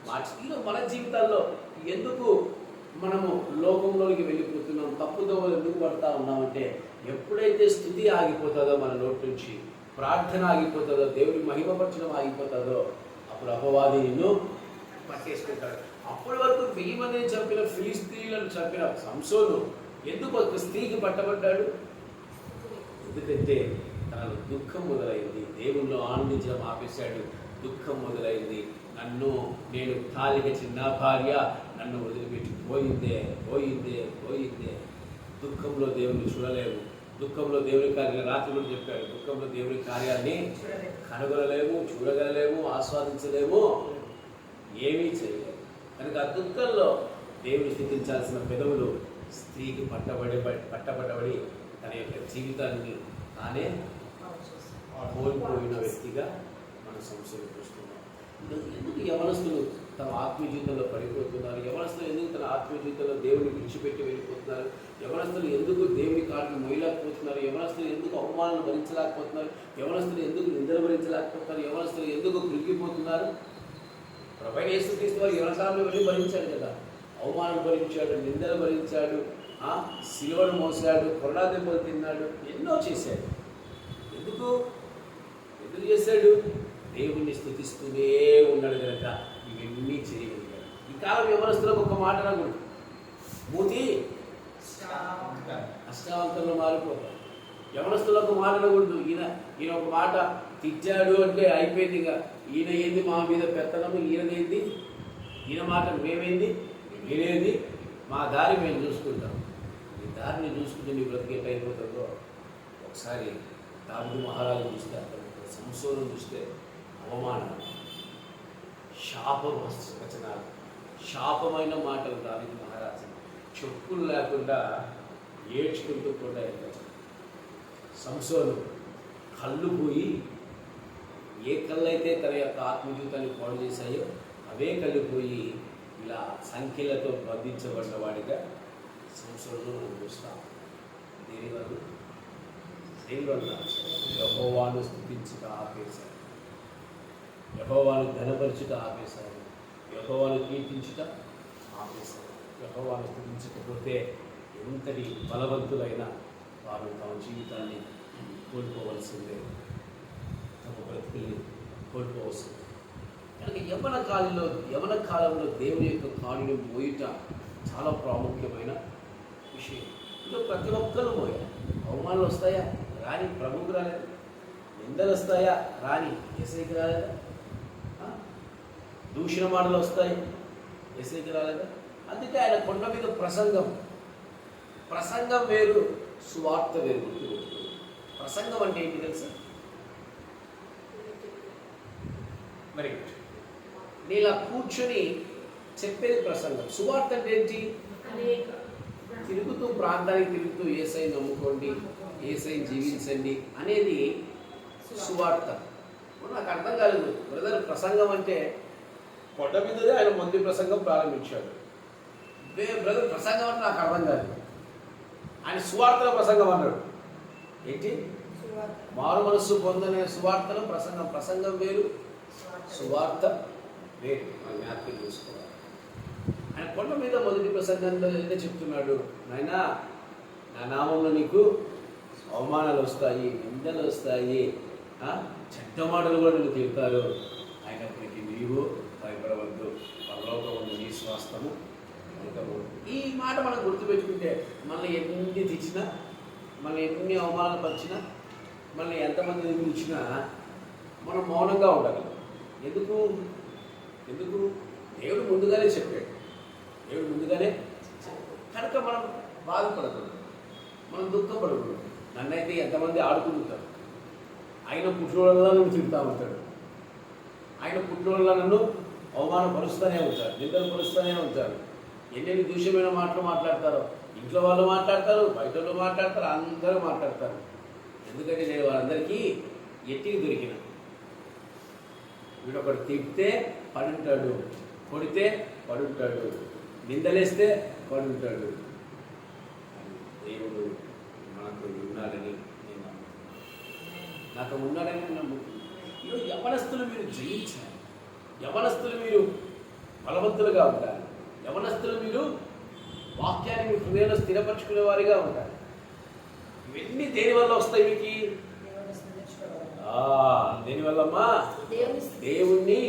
మార్చి. ఈరోజు మన జీవితాల్లో ఎందుకు మనము లోకంలోకి వెళ్ళిపోతున్నాం, తప్పుదోవలు ఎందుకు పడతా ఉన్నామంటే ఎప్పుడైతే స్తుతి ఆగిపోతుందో మన నోటి నుంచి, ప్రార్థన ఆగిపోతుందో, దేవుని మహిమపరచడం ఆగిపోతుందో అప్పుడు అపవాది నిన్ను పట్టేసుకుంటాడు. అప్పటి వరకు 1000 మందిని చంపిన ఫిలిస్తీయులను చంపిన సంసోను ఎందుకు ఒక స్త్రీకి పట్టబడ్డాడు? ఎందుకంటే తనకు దుఃఖం మొదలైంది. దేవుల్లో ఆనందించడం ఆపేశాడు. దుఃఖం మొదలైంది. నేను తాళిక చిన్న భార్య నన్ను వదిలిపెట్టి పోయిందే. దుఃఖంలో దేవుని చూడలేము. దుఃఖంలో దేవుని కార్యాలు రాత్రి కూడా చెప్పాడు. దుఃఖంలో దేవుని కార్యాన్ని కనుగొనలేము, చూడగలలేము, ఆస్వాదించలేము, ఏమీ చేయలేము. కనుక ఆ దుఃఖంలో దేవుని స్థితించాల్సిన పెదవులు స్త్రీకి పట్టబడి తన యొక్క జీవితాన్ని తానే కోల్పోయిన వ్యక్తిగా మనం సంశయం చూస్తున్నాం. ఎందుకు యవనస్తులు తమ ఆత్మీయ జీవితంలో పడిపోతున్నారు? యవనస్తులు ఎందుకు తన ఆత్మీయ జీవితంలో దేవుని విడిచిపెట్టి వెళ్ళిపోతున్నారు? యవనస్తులు ఎందుకు దేవుని కాడికి మొయ్యలేకపోతున్నారు? యవనస్తులు ఎందుకు అవమానాలు భరించలేకపోతున్నారు? యవనస్తులు ఎందుకు నిందలు భరించలేకపోతున్నారు? యవనస్తులు ఎందుకు కృంగిపోతున్నారు? ప్రభువైన యేసుక్రీస్తు వారు యవనకాలంలో వెళ్ళి భరించాడు కదా. అవమానాలు భరించాడు, నిందలు భరించాడు, సిలువను మోసాడు, కొరడా దెబ్బలు తిన్నాడు, ఎన్నో చేశాడు. ఎందుకు చేశాడు? దేవుణ్ణి స్తుతిస్తూనే ఉన్నాడు కనుక ఇవన్నీ చేయగలిగాడు. ఈ కాలం యవనస్తులకు ఒక మాట అనకూడదు. మూతి అష్టావంతంలో మారిపోతారు. యవనస్తులకు మారకూడదు. ఈయన ఒక మాట తిట్టాడు అంటే అయిపోయింది. ఇక ఈయన ఏంది మా మీద పెత్తనము, ఈయనదేంది, ఈయన మాట మేమేంది, మీరేంది, మా దారి మేము చూసుకుంటాం. ఈ దారిని చూసుకుంటే నీ బ్రతికేట్ అయిపోతుందో. ఒకసారి దావీదు మహారాజు చూస్తే, అక్కడ సంసోను చూస్తే అవమానం, శాపం వచనాలు, శాపమైన మాటలు. దావీదు మహారాజు చెప్పులు లేకుండా ఏడ్చుకుంటూ కూడా వెళ్ళాడు. సంసోను కళ్ళు పోయి, ఏ కళ్ళు అయితే తన యొక్క ఆత్మజీవితాన్ని పాడు చేశాయో అవే కళ్ళు పోయి ఇలా సంఖ్యలతో బంధించబడ్డ వాడిగా సంసోను మనం చూస్తాం. దేనివల్ల యెహోవాను స్తుతించుట ఆపేశాడు, యెహోవాను ఘనపరచుట ఆపేశాడు, యెహోవాను కీర్తించుట ఆపేశాడు. యెహోవాను స్తుతించకపోతే ఎంతటి బలవంతులైనా వారు తమ జీవితాన్ని కోల్పోవలసిందే, తమ బ్రతుకుల్ని కోల్పోవలసిందే. కనుక యవన కాలంలో దేవుని యొక్క కానుని మోయుట చాలా ప్రాముఖ్యమైన విషయం. ఇంకా ప్రతి ఒక్కరు మోయాలి. అవమానాలు వస్తాయా? రాని. ప్రభువుకు రాలేదు. నిందలు వస్తాయా? రాని. యేసయ్యకి రాలేదా? దూషణ మాటలు వస్తాయి, యేసయ్యకి రాలేదా? అందుకే ఆయన కొండ మీద ప్రసంగం వేరు, సువార్త వేరు. గుర్తుపెట్టుకోండి. ప్రసంగం అంటే ఏంటి తెలుసా? మరి నీలా కూర్చొని చెప్పేది ప్రసంగం. సువార్త అంటే ఏంటి? తిరుగుతూ ప్రాంతానికి తిరుగుతూ యేసయ్యని నమ్ముకోండి, యేసయ్యని జీవించండి అనేది సువార్త. నాకు అర్థం కాలేదు బ్రదర్, ప్రసంగం అంటే కొండ మీదనే ఆయన మంది ప్రసంగం ప్రారంభించాడు. బ్రదర్ ప్రసంగం అంటే నాకు అర్థం కాదు. ఆయన సువార్తల ప్రసంగం అన్నాడు. ఏంటి? మారు మనస్సు పొందనే సువార్తల ప్రసంగం వేరు, సువార్త వేరు. మనం జ్ఞాపకం చేసుకోవాలి. ఆయన కొండ మీద మొదటి ప్రసంగంలో ఏదైతే చెప్తున్నాడు, నాయనా నా నామంలో నీకు అవమానాలు వస్తాయి, నిందలు వస్తాయి, చెడ్డ మాటలు కూడా నువ్వు తిడతారు, అయినప్పటికీ నీవు భయపడవద్దు, పరలోకం నీ స్వాస్థము. ఈ మాట మనం గుర్తుపెట్టుకుంటే మనల్ని ఎన్ని తెచ్చినా, మనల్ని ఎన్ని అవమానాలు పరిచినా, మనల్ని ఎంతమంది ఇచ్చినా మనం మౌనంగా ఉండగలం. ఎందుకు? దేవుడు ముందుగానే చెప్పాడు. దేవుడు ముందుగానే కనుక మనం బాధపడకూడదు, మనం దుఃఖపడకూడదు. నన్నైతే ఎంతమంది ఆడుకుంటారు, ఆయన పుట్టినోళ్ళ నన్ను తిరుగుతూ ఉంటాడు, ఆయన పుట్టినోళ్ళ నన్ను అవమానపరుస్తూనే ఉంటారు, నిందలు పరుస్తూనే ఉంటారు. ఎన్నెన్ని దూషమైన మాటలు మాట్లాడతారో, ఇంట్లో వాళ్ళు మాట్లాడతారు, బయట వాళ్ళు మాట్లాడతారు, అందరూ మాట్లాడతారు. ఎందుకంటే నేను వాళ్ళందరికీ ఎట్టికి దొరికిన. వీడొకడు తిప్పితే పడుంటాడు, కొడితే పడుంటాడు, నిందలేస్తే పడుంటాడు. దేవుడు మనకు ఉన్నాడని నేను నమ్ముతున్నాను. నాకు ఉన్నాడని నమ్ముతున్నాను. ఈరోజు యవనస్తులు మీరు జయించాలి, యవనస్తులు మీరు బలవంతులుగా ఉండాలి, యవనస్తులు మీరు వాక్యాన్ని మీ హృదయంలో స్థిరపరచుకునే వారిగా ఉండాలి. ఇవన్నీ దేనివల్ల వస్తాయి మీకు? దేనివల్లమ్మా? దేవుణ్ణి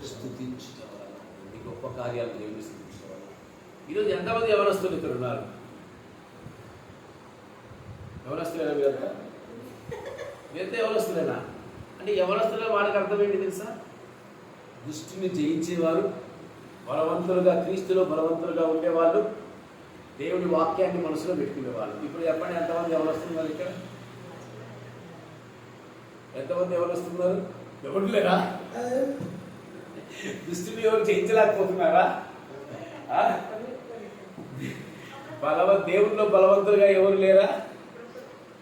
స్తుతించడం వల్ల. ఈ గొప్ప కార్యాలు దేవుని స్తుతించడం వల్ల. ఈరోజు ఎంతమంది యవనస్తులు ఇక్కడ ఉన్నారు? యవనస్తులేనా మీరంతా? మీరంతా యవనస్తులేనా? అంటే యవనస్తులే వాడికి అర్థం ఏంటి తెలుసా? దుష్టిని జయించేవారు, బలవంతులుగా, క్రీస్తులో బలవంతులుగా ఉండేవాళ్ళు, దేవుని వాక్యాన్ని మనసులో పెట్టుకునేవాళ్ళు. ఇప్పుడు చెప్పండి, ఎంతమంది యవనస్తున్నారు ఇక్కడ? ఎంతమంది యవనస్తున్నారు? ఎవరు లేరా? దుష్టిని ఎవరు జయించలేకపోతున్నారా? దేవుడిలో బలవంతులుగా ఎవరు లేరా?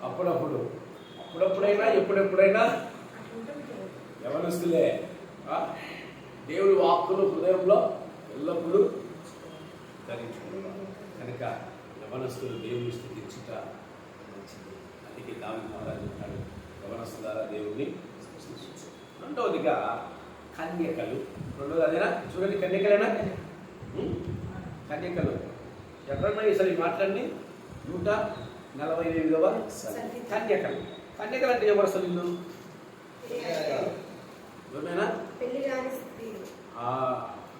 అప్పుడప్పుడైనా ఎప్పుడెప్పుడైనా యవనస్తులే. దేవుడి వాక్కును హృదయంలో ఎల్లప్పుడూ ధరించుకున్నారు. కనుక యవనస్తులు దేవుని స్తుతించుట మంచిది. అందుకే దావీదు మహారాజు అంటాడు, యవనస్తులారా దేవుణ్ణి స్తుతించు. రెండవదిగా కన్యకలు. రెండవది అదేనా? చూడండి, కన్యకలేనా? కన్యకలు ఎక్కడన్నా ఈసారి మాట్లాడి 148వ కన్యకలు. కన్యకలు అంటే ఎవరు అసలు? ఇల్లు ఎవరైనా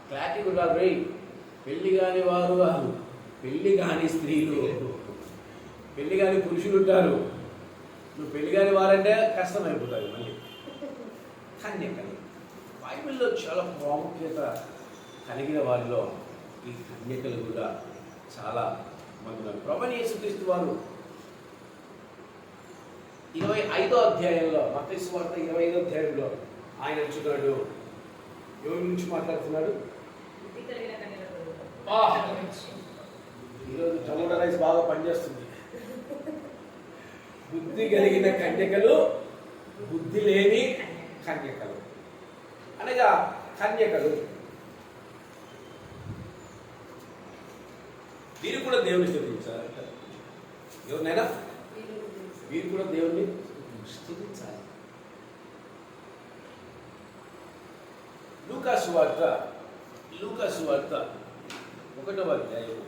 క్లారిటీ కూడా రేయ్, పెళ్లి కాని వారు కాదు, పెళ్లి కాని స్త్రీలు, పెళ్లి కాని పురుషులు ఉంటారు. నువ్వు పెళ్లి కాని వారంటే కష్టమైపోతుంది మళ్ళీ. కన్యకలు బైబిల్లో చాలా ప్రాముఖ్యత కలిగిన వారిలో ఈ కన్యకలు కూడా చాలా మంది ఉన్నారు. ప్రభువైన యేసుక్రీస్తు వారు 25వ అధ్యాయంలో, మత్తయి సువార్త 25వ అధ్యాయంలో ఆయన అంటున్నాడు, ఎవరి నుంచి మాట్లాడుతున్నాడు? ఈరోజు టమోటా రైస్ బాగా పనిచేస్తుంది. బుద్ధి కలిగిన కన్యకలు, బుద్ధి లేని కన్యకలు అనగా కన్యకలు వీరు కూడా దేవుని స్తుతించాలి. ఎవరినైనా వీరు కూడా దేవుణ్ణి స్తుతించాలి. లూకా సువార్త 1వ అధ్యాయం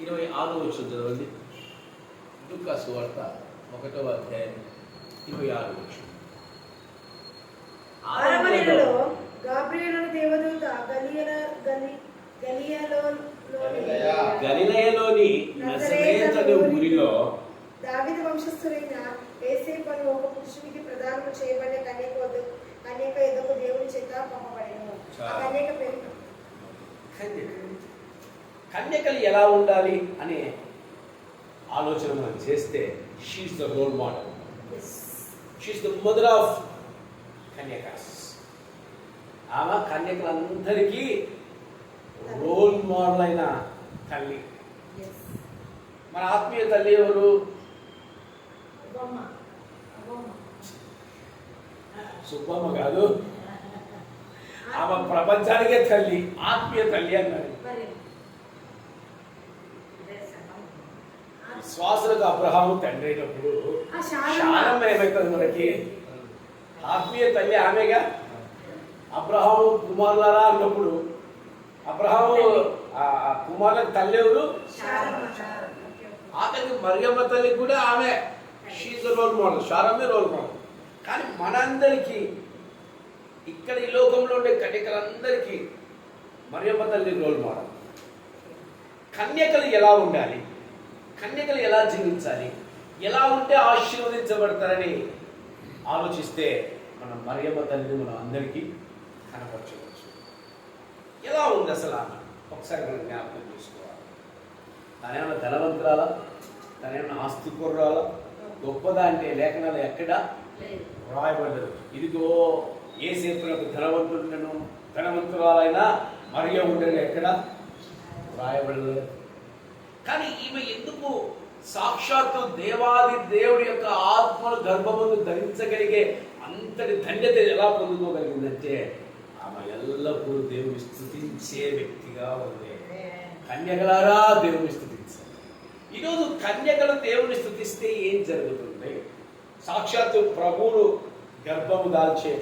26వ వచనం చదవండి. లూకా సువార్త 1వ అధ్యాయం 26వ వచనం. అరమనలో గాబ్రియేలు దేవదూత గలిలయలోని నజరేతు అనే ఊరిలో దావీదు వంశస్థులైన యోసేపు అను ఒక పురుషునికి ప్రదానము చేయబడిన కన్యక ఎదుగు దేవుని చేత పంపబడెను. ఆ కన్యక పేరు కన్యకలు ఎలా ఉండాలి అనే ఆలోచన మనం చేస్తే, she's the role model, she's the mother of కన్యకాస్. ఆమె కన్యకలందరికీ రోల్ మోడల్ అయిన తల్లి. మన ఆత్మీయ తల్లి ఎవరు? సుబ్బమ్మ కాదు, ఆమె ప్రపంచానికే తల్లి, ఆత్మీయ తల్లి అన్నారు. విశ్వాసులకు అబ్రహాము తండ్రి అయినప్పుడు శారమ్మ ఏమవుతుంది మనకి? ఆత్మీయ తల్లి ఆమెగా. అబ్రహాము కుమారులారా అన్నప్పుడు అబ్రహాము కుమారులకు తల్లి ఎవరు? ఆఖరికి మరియమ్మ తల్లి కూడా ఆమె. షీఈస్ రోల్ మోడల్, శారమ్మే రోల్ మోడల్. కానీ మనందరికీ ఇక్కడ ఈ లోకంలో ఉండే కన్యకలందరికీ మరియమ్మ తల్లి రోల్ మోడల్. కన్యకలు ఎలా ఉండాలి, కన్యకలు ఎలా జీవించాలి, ఎలా ఉంటే ఆశీర్వదించబడతారని ఆలోచిస్తే మనం మరియమ్మ తల్లిని మనం అందరికీ కనపరచవచ్చు. ఎలా ఉంది అసలు ఆమె? ఒకసారి మనం జ్ఞాపకం చేసుకోవాలి. తనేమన్నా ధనవంతురాలా, తనేమన్నా ఆస్తి కుర్రాలా, గొప్పదా అంటే లేఖనాలు ఎక్కడా రాయబడ్డదు. ఇదిగో యేసేపునకు ధనవంతురాలైనా మరియ ఉండని ఎక్కడ రాయబడలేదు. కానీ ఈమె ఎందుకు సాక్షాత్తు దేవాది దేవుడి యొక్క ఆత్మను గర్భమందు ధరించగలిగే అంతటి ధన్యత ఎలా పొందుకోగలిగిందంటే ఆమె ఎల్లప్పుడూ దేవుని స్తుతించే వ్యక్తిగా ఉంది. కన్యకలారా దేవుని స్తుతించాలి. ఈరోజు కన్యకలు దేవుని స్తుతిస్తే ఏం జరుగుతుంది? సాక్షాత్తు ప్రభువును గర్భము దాల్చే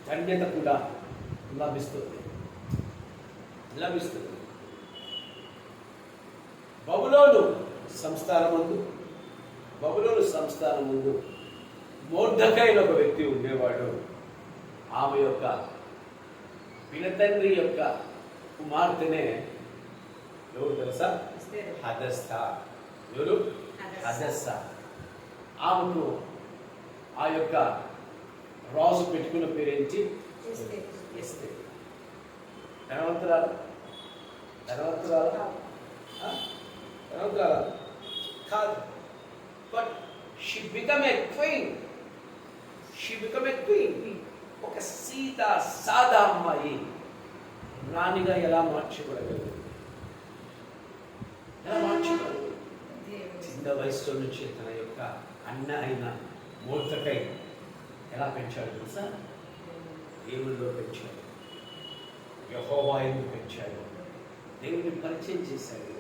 ధన్యత కూడా లభిస్తుంది. బబులోను సంస్థానం ముందు మొర్దెకై ఒక వ్యక్తి ఉండేవాడు. ఆమె యొక్క పినతండ్రి యొక్క కుమార్తెనే ఎవరు తెలుసా? హదస్తా. ఎవరు? హదస్తా. ఆమెకు ఆ యొక్క రాజు పెట్టుకున్న పేరేంటి? ఎస్తేరు. ధనవంతురాలు కాదు. But she become a queen. ఒక సీత సాదా అమ్మాయి రాణిగా ఎలా మార్చబడగలదు? చిన్న వయసులో నుంచి తన యొక్క అన్న అయిన మొర్దెకై ఎలా పెంచాడు తెలుసా? దేవుల్లో పెంచాడు, యెహోవాను పెంచాడు, దేవుని పరిచయం చేశాడు.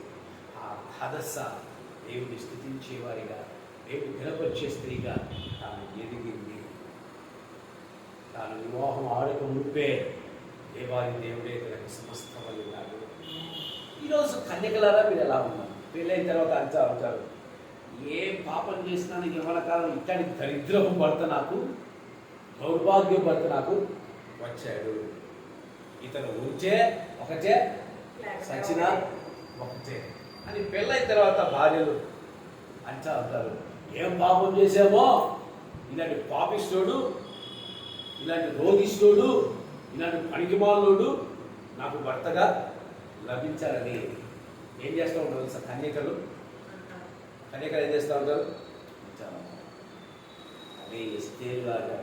ఆ హదస్స దేవుని స్తుతించేవారిగా, దేవుని గణపరిచే స్త్రీగా తాను ఎదిగింది. తాను వివాహం ఆడక మునిపే దేవాది దేవుడే తనకు సమస్తమై ఉన్నాడు. ఈరోజు కన్యకలారా మీరు ఎలా ఉన్నారు? పెళ్ళైన తర్వాత అంతా అవుతారు, ఏం పాపం చేసినా యవ్వన కాలం ఇట్లాంటి దరిద్రపు భర్త నాకు, దౌర్భాగ్య భర్త నాకు వచ్చాడు. ఇతను ఉంచే ఒకటే, సచిన ఒకటే. అని పెళ్ళైన తర్వాత భార్యలు అంటా అంటారు, ఏం పాపం చేసామో ఇలాంటి పాపిస్తోడు, ఇలాంటి రోగిస్తోడు, ఇలాంటి పనికిమాలోడు నాకు భర్తగా లభించాలని ఏం చేస్తూ ఉంటారు తెలుసా? కన్యకలు ఏం చేస్తూ ఉంటారు? అదే ఎస్తేరు లాగా,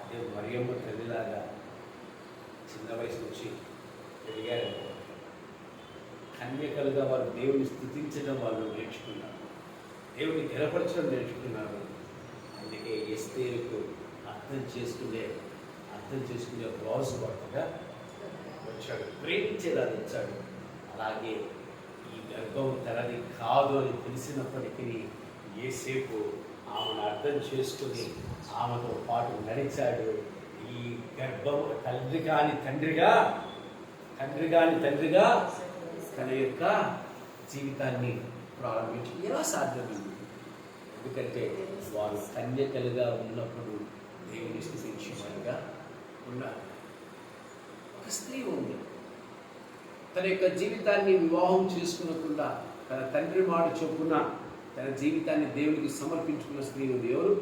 అదే మరియమ్మ తల్లిలాగా చిన్న వయసు నుంచి పెరిగారు. కన్యకలుగా వారు దేవుని స్థుతించడం వాళ్ళు నేర్చుకున్నారు, దేవుని నిలపరచడం నేర్చుకున్నారు. అందుకే ఎస్తేరుకు అర్థం చేసుకునే రోజు భర్తగా వచ్చాడు, ప్రేమించేదాన్ని వచ్చాడు. అలాగే ఈ గర్భం తనది కాదు అని తెలిసినప్పటికీ యోసేపు ఆమెను అర్థం చేసుకుని ఆమెతో పాటు నడిచాడు. ఈ గర్భం తండ్రి కాని తండ్రిగా తన యొక్క జీవితాన్ని ప్రారంభించి ఎలా సాధ్యమైంది? ఎందుకంటే వారు కన్యకలుగా ఉన్నప్పుడు దేవుని స్థుతించేవారుగా ఉన్నారు. ఒక స్త్రీ ఉంది, తన యొక్క జీవితాన్ని వివాహం చేసుకునకుండా తన తండ్రి మాట చొప్పున తన జీవితాన్ని దేవునికి సమర్పించుకున్న స్త్రీ ఉంది. ఎవరు?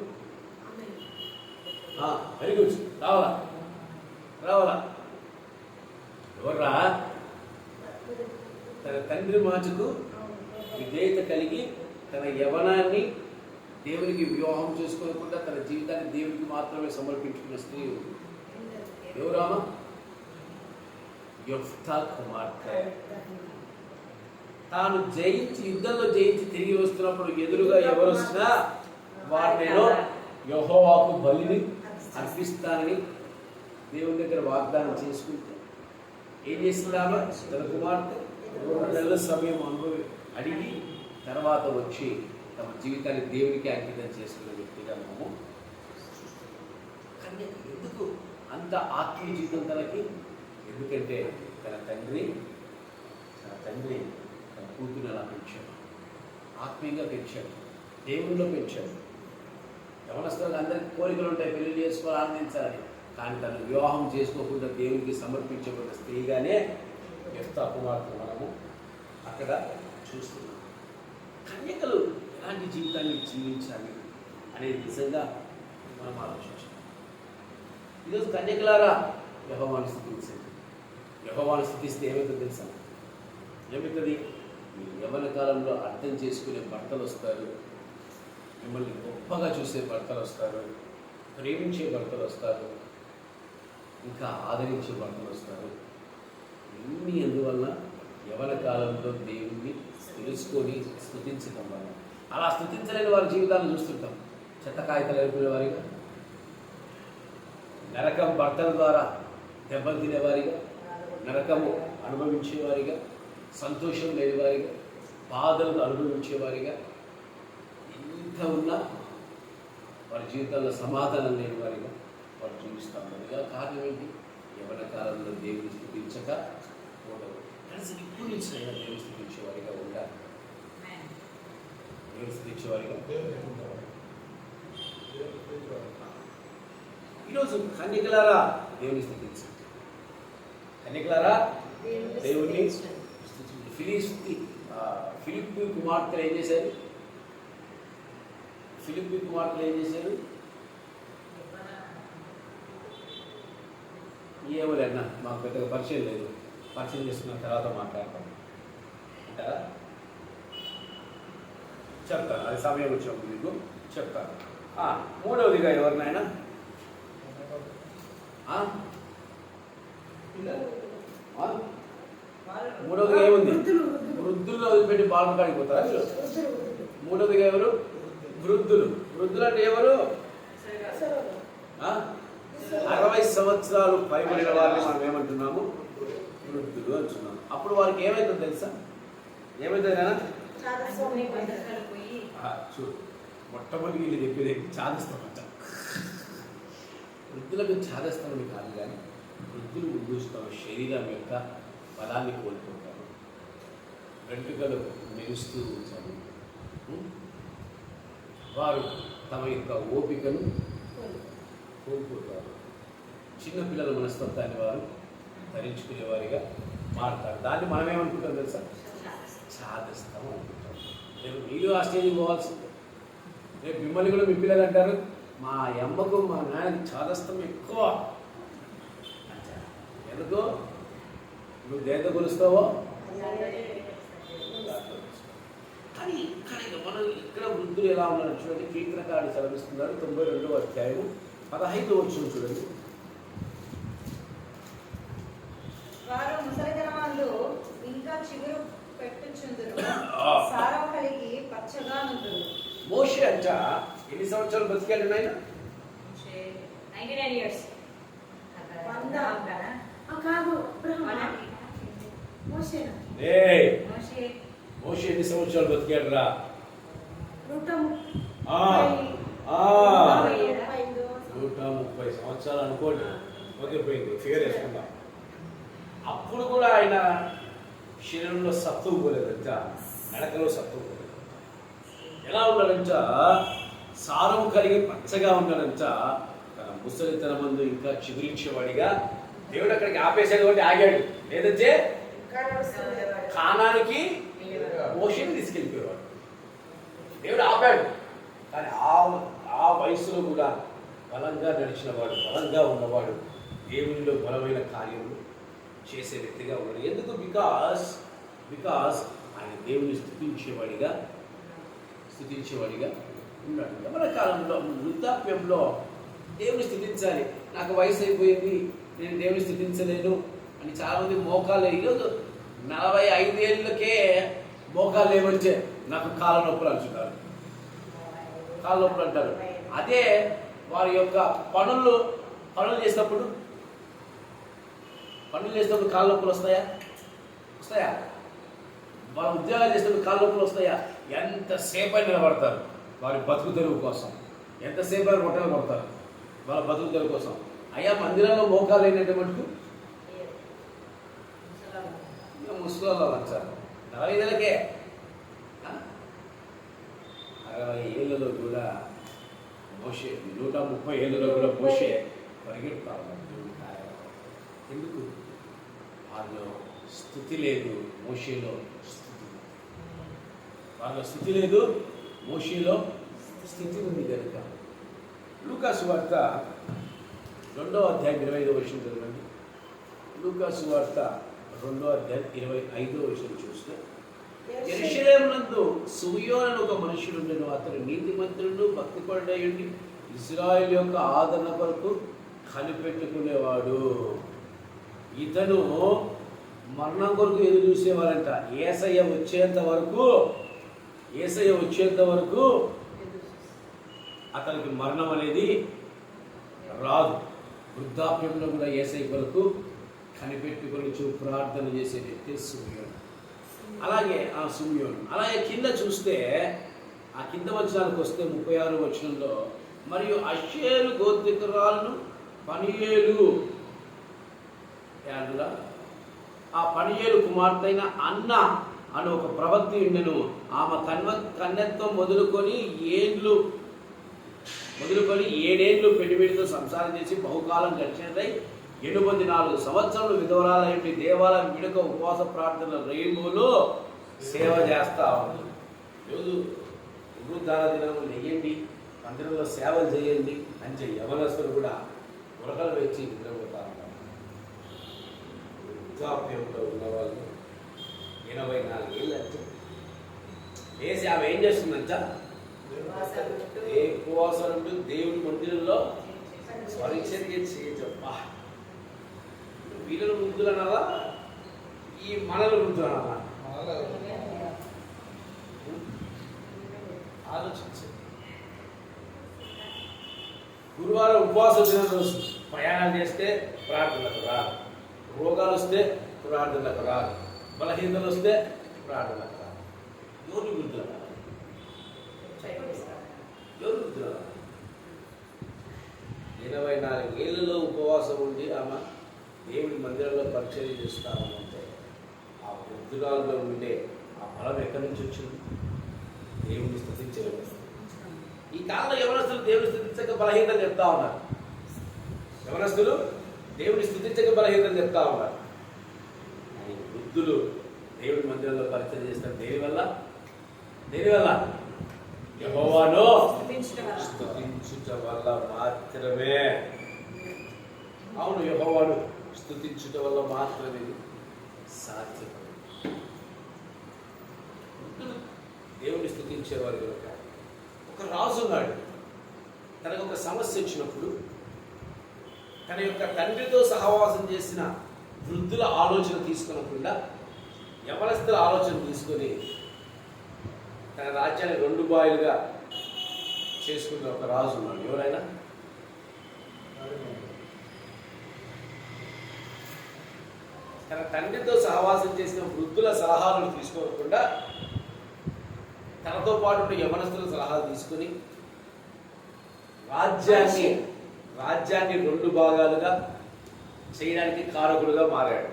వెరీ గుడ్, రావాలా ఎవర్రా? తన తండ్రి మాటకు విధేయత కలిగి తన యవనాన్ని దేవునికి వివాహం చేసుకోకుండా తన జీవితాన్ని దేవునికి మాత్రమే సమర్పించుకున్న స్త్రీ ఎవరామా? యెఫ్తా కుమార్తె. తాను యుద్ధంలో జయించి తిరిగి వస్తున్నప్పుడు ఎదురుగా ఎవరు వచ్చినా వారినేనో యెహోవాకు బలిని అర్పిస్తానని దేవుని దగ్గర వాగ్దానం చేసుకుంటే ఏం చేస్తున్నామా? తన కుమార్తె 2 నెలల సమయం అడిగి తర్వాత వచ్చి తమ జీవితాన్ని దేవునికి అంకితం చేసుకున్న వ్యక్తిగా మనము. కానీ ఎందుకు అంత ఆత్మీయ జీవితం తనకి? ఎందుకంటే తన తండ్రి తన కూతురు అలా పెంచాడు, ఆత్మీయంగా పెంచాడు, దేవుల్లో పెంచాడు. యవనస్తులకు అందరికీ కోరికలు ఉంటాయి, పెళ్లి చేసుకోవాలి, ఆనందించాలి. కానీ తను వివాహం చేసుకోకుండా దేవునికి సమర్పించబడిన స్త్రీగానే యెఫ్తా కుమార్తె మనము అక్కడ చూస్తున్నాం. కన్యకలు ఎలాంటి జీవితాన్ని జీవించాలి అనేది నిజంగా మనం ఆలోచించాలి. ఈరోజు కన్యకలారా యెహోవాను స్తుతించండి. యెహోవాను స్తుతిస్తే ఏమవుతుందో తెలుసా? ఏమవుతుంది? మీ యవ్వన కాలంలో అర్థం చేసుకునే భర్తలు వస్తారు, మిమ్మల్ని గొప్పగా చూసే భర్తలు వస్తారు, ప్రేమించే భర్తలు వస్తారు, ఇంకా ఆదరించే భర్తలు వస్తారు. ఇన్ని ఎందువల్ల? యవ్వన కాలంలో దేవుణ్ణి తెలుసుకొని స్తుతించడం వల్ల. అలా స్తుతించలేని వారి జీవితాలను చూస్తుంటాం. చెత్త కాగితాలు అయిపోయిన వారిగా, నరకం భర్తల ద్వారా దెబ్బలు తినేవారిగా, నరకము అనుభవించేవారిగా, సంతోషం లేనివారిగా, బాధలను అనుభవించేవారిగా, ఎంత ఉన్నా వారి జీవితాల్లో సమాధానం లేని వారిగా వారు జీవిస్తాం. కారణం ఏంటి? యవ్వన కాలంలో దేవుని స్థుతించక ఉండదు. కనీసం ఇప్పుడు నుంచి దేవుని స్థుతించేవారిగా ఉండాలి. దేవుని స్థుతించేవారిగా. ఈరోజు కన్యకలారా దేవుని స్థుతించండి. కన్యకలారా దేవుని ఫిలిప్పీ కుమార్తెలు ఏం చేశారు? ఏమో లేదన్నా, మాకు పెద్దగా పరిచయం లేదు, పరిచయం చేసుకున్న తర్వాత మాట్లాడతాం అంటారా? చెప్తాను, అది సమయం వచ్చినప్పుడు మీకు చెప్తాను. మూడవదిగా ఎవరినైనా మూడవదిగా ఏముంది? వృద్ధుల్లో వదిలిపెట్టి బాలను కాడిపోతారా మీరు? మూడవదిగా ఎవరు? వృద్ధులు. వృద్ధులు అంటే ఎవరు? 60 సంవత్సరాలు పైబడిన వారిని మనం ఏమంటున్నాము? వృద్ధులు అంటున్నాము. అప్పుడు వారికి ఏమైతుందో తెలుసా? ఏమైతుంది కదా? చూడు, మొట్టమొదటి వీళ్ళు చెప్పేది చాదస్తాం అంట. వృద్ధులకు చాదస్తామని కాదు, కానీ వృద్ధులు ముందుస్తాం శరీరం యొక్క బలాన్ని కోల్పోతారు, వెంట్రుకలు మెరుస్తూ ఉంచాలి, వారు తమ యొక్క ఓపికను కోల్పోతారు. చిన్నపిల్లల మనస్తత్వాన్ని వారు ధరించుకునేవారిగా మారుతారు. దాన్ని మనం ఏమనుకుంటాం తెలుసా? చాదస్తాం అనుకుంటాం. రేపు మీరు ఆ స్టేజ్కి పోవాల్సిందే. రేపు మిమ్మల్ని కూడా మీ పిల్లలు అంటారు, మా అమ్మకు మా నాన్నకి చాదస్తం ఎక్కువ. ఎందుకు? నువ్వు దేంతో కొలుస్తావో. కానీ ఇక్కడ వృద్ధులు ఎలా ఉన్నారు చూడండి. కీర్తనకారుడు సెలవిస్తున్నాడు 92వ అధ్యాయం 15వ వచనం చూడండి. వారు ముసలితనమందు ఇంకా చిగురు పెట్టుచుందురు, సారం కలిగి పచ్చగా నుందురు. మోషే అంట ఎన్ని సంవత్సరాలు బతికాడు నాయన? 99 years. కాదు మోషేనా? మోషే ఎన్ని సంవత్సరాలు బతికాడు రా? 130 సంవత్సరాలు అనుకోండి. వదిలిపోయింది, ఫిగర్ వేసుకుందాం. అప్పుడు కూడా ఆయన శరీరంలో సత్తువు పోలేదంట, నడకలో సత్తువు పోలేదంట. ఎలా ఉన్నాడంట? సారం కలిగి పచ్చగా ఉన్నాడంట. తన ముసలితనమందు ఇంకా చిగురించేవాడిగా దేవుడు అక్కడికి ఆపేసేది ఒకటి ఆగాడు. లేదంటే కానానికి మోషేని తీసుకెళ్ళిపోయేవాడు. దేవుడు ఆపాడు. కానీ ఆ వయసులో కూడా బలంగా నడిచిన వాడు, బలంగా ఉన్నవాడు, దేవునిలో బలమైన కార్యములు చేసే వ్యక్తిగా ఉన్నాడు. ఎందుకు? బికాస్ ఆయన దేవుని స్తుతించేవాడిగా ఉన్నాడు. యవన కాలంలో, వృద్ధాప్యంలో దేవుని స్తుతించాలి. నాకు వయసు అయిపోయింది, నేను దేవుని స్తుతించలేను అని చాలామంది మోకాలు ఈరోజు 45 ఏళ్ళకే మోకాలు లేవంటే నాకు కాళ్ళ నొప్పులు అంటున్నారు, కాళ్ళ నొప్పులు అంటారు. అదే వారి యొక్క పనులు చేసినప్పుడు కాళ్ళ నొప్పులు వస్తాయా? వాళ్ళ ఉద్యోగాలు చేసినప్పుడు కాళ్ళ నొప్పులు వస్తాయా? ఎంతసేపు అయినా నిలబడతారు వారి బతుకు తెరువు కోసం, ఎంతసేపు అయినా రొట్టెలు కొడతారు వాళ్ళ బతుకు తెరువు కోసం. అయ్యా మందిరంలో మోకాలు అయినట్టు మటుకు ముసలిలో వచ్చారు. 45 ఏళ్ళకే 60 ఏళ్ళలో కూడా మోషే, 130 ఏళ్ళలో కూడా మోషే పరిగెడతారు. ఎందుకు? వాళ్ళలో స్థుతి లేదు, మోషేలో స్థుతి ఉంది కనుక. లూకా సువార్త 2వ అధ్యాయం 25వ వచనం చదవండి. లూకా సువార్త 2వ అధ్యాయం 25వ వచనం చూస్తే, యెరూషలేమునందు సిమియోను ఒక మనుషుడు ఉండెను. అతడు నీతిమంతుడు, భక్తిపరుడయుండి ఇశ్రాయేలు యొక్క ఆదరణ కొరకు కనిపెట్టుకునేవాడు. ఇతను మరణం కొరకు ఎదురు చూసేవారంట. యేసయ్య వచ్చేంత వరకు అతనికి మరణం అనేది రాదు. వృద్ధాప్యంలో కూడా యేసయ్య కొరకు కనిపెట్టుకొని ప్రార్థన చేసే వ్యక్తి సిమియోను. అలాగే అలాగే కింద చూస్తే, ఆ కింద వచనానికి వస్తే 36వ వచనంలో, మరియు అషేరు గోత్రికురాలను పనియేలు, ఆ పనియేలు కుమార్తె అయిన అన్న అని ఒక ప్రవక్తి ఉండెను. ఆమె కన్యత్వం మొదలుకొని 7 ఏళ్ళు పెళ్లితో సంసారం చేసి బహుకాలం గడిచినదై 84 సంవత్సరాలు విధవరాలైన దేవాలయం విడక ఉపవాస ప్రార్థనల రెయిన్బోలో సేవ చేస్తా ఉంది. రోజు పునరుద్ధాన దినము నెయ్యండి, మందిరంలో సేవలు చేయండి అని చెప్పి యవనస్తులు కూడా ఉరకలు వేచి నిద్రపోతా ఉంటారు. వృద్ధాప్యంలో ఉన్నవాళ్ళు 84 ఏళ్ళు అంటే వేసి ఆమె ఏం చేస్తుందంట? ఉపవాసాలు దేవుడి మందిరంలో పరిచర్య చేయజప్పా. వీళ్ళను వృద్ధులు అనాలా, ఈ మనలు వృద్ధులు అనాలా? ఆలోచించండి. గురువారం ఉపవాస దినం రోజు ప్రయాణాలు చేస్తే ప్రార్థనలకు రాదు, రోగాలు వస్తే ప్రార్థనలకు రాదు, బలహీనతలు వస్తే ప్రార్థనలకు రాదు. ఎవరు వృద్ధులు అనాలి? ఎవరు వృద్ధులు అనాలి? 84 ఏళ్ళలో ఉపవాసం ఉండి ఆమె దేవుడి మందిరంలో పరిచర్య చేస్తామంటే ఆ వృద్ధురాల్లో ఉండే ఆ బలం ఎక్కడి నుంచి వచ్చింది? దేవుడిని స్తుతించలేదు. ఈ కాలంలో యవనస్తులు దేవుని స్తుతించక బలహీనతలు చెప్తా ఉన్నారు. కానీ వృద్ధులు దేవుడి మందిరంలో పరిచయం చేస్తారు. దేని వల్ల యెహోవాను స్తుతించుట వల్ల మాత్రమే. అవును, యెహోవాను స్తుతించుట వల్ల మాత్రమే సాధ్యం. దేవుని స్తుతించేవారు కనుక. ఒక రాజు ఉన్నాడు. తనకు ఒక సమస్య వచ్చినప్పుడు తన యొక్క తండ్రితో సహవాసం చేసిన వృద్ధుల ఆలోచన తీసుకునకుండా యవనస్తుల ఆలోచన తీసుకొని తన రాజ్యాన్ని 2 బాయిలుగా చేసుకున్న ఒక రాజు ఉన్నాడు. ఎవరైనా తన తండ్రితో సహవాసం చేసిన వృద్ధుల సలహాలను తీసుకోకుండా తనతో పాటు ఉన్న యవనస్తుల సలహాలు తీసుకుని రాజ్యాన్ని 2 భాగాలుగా చేయడానికి కారకుడుగా మారాడు.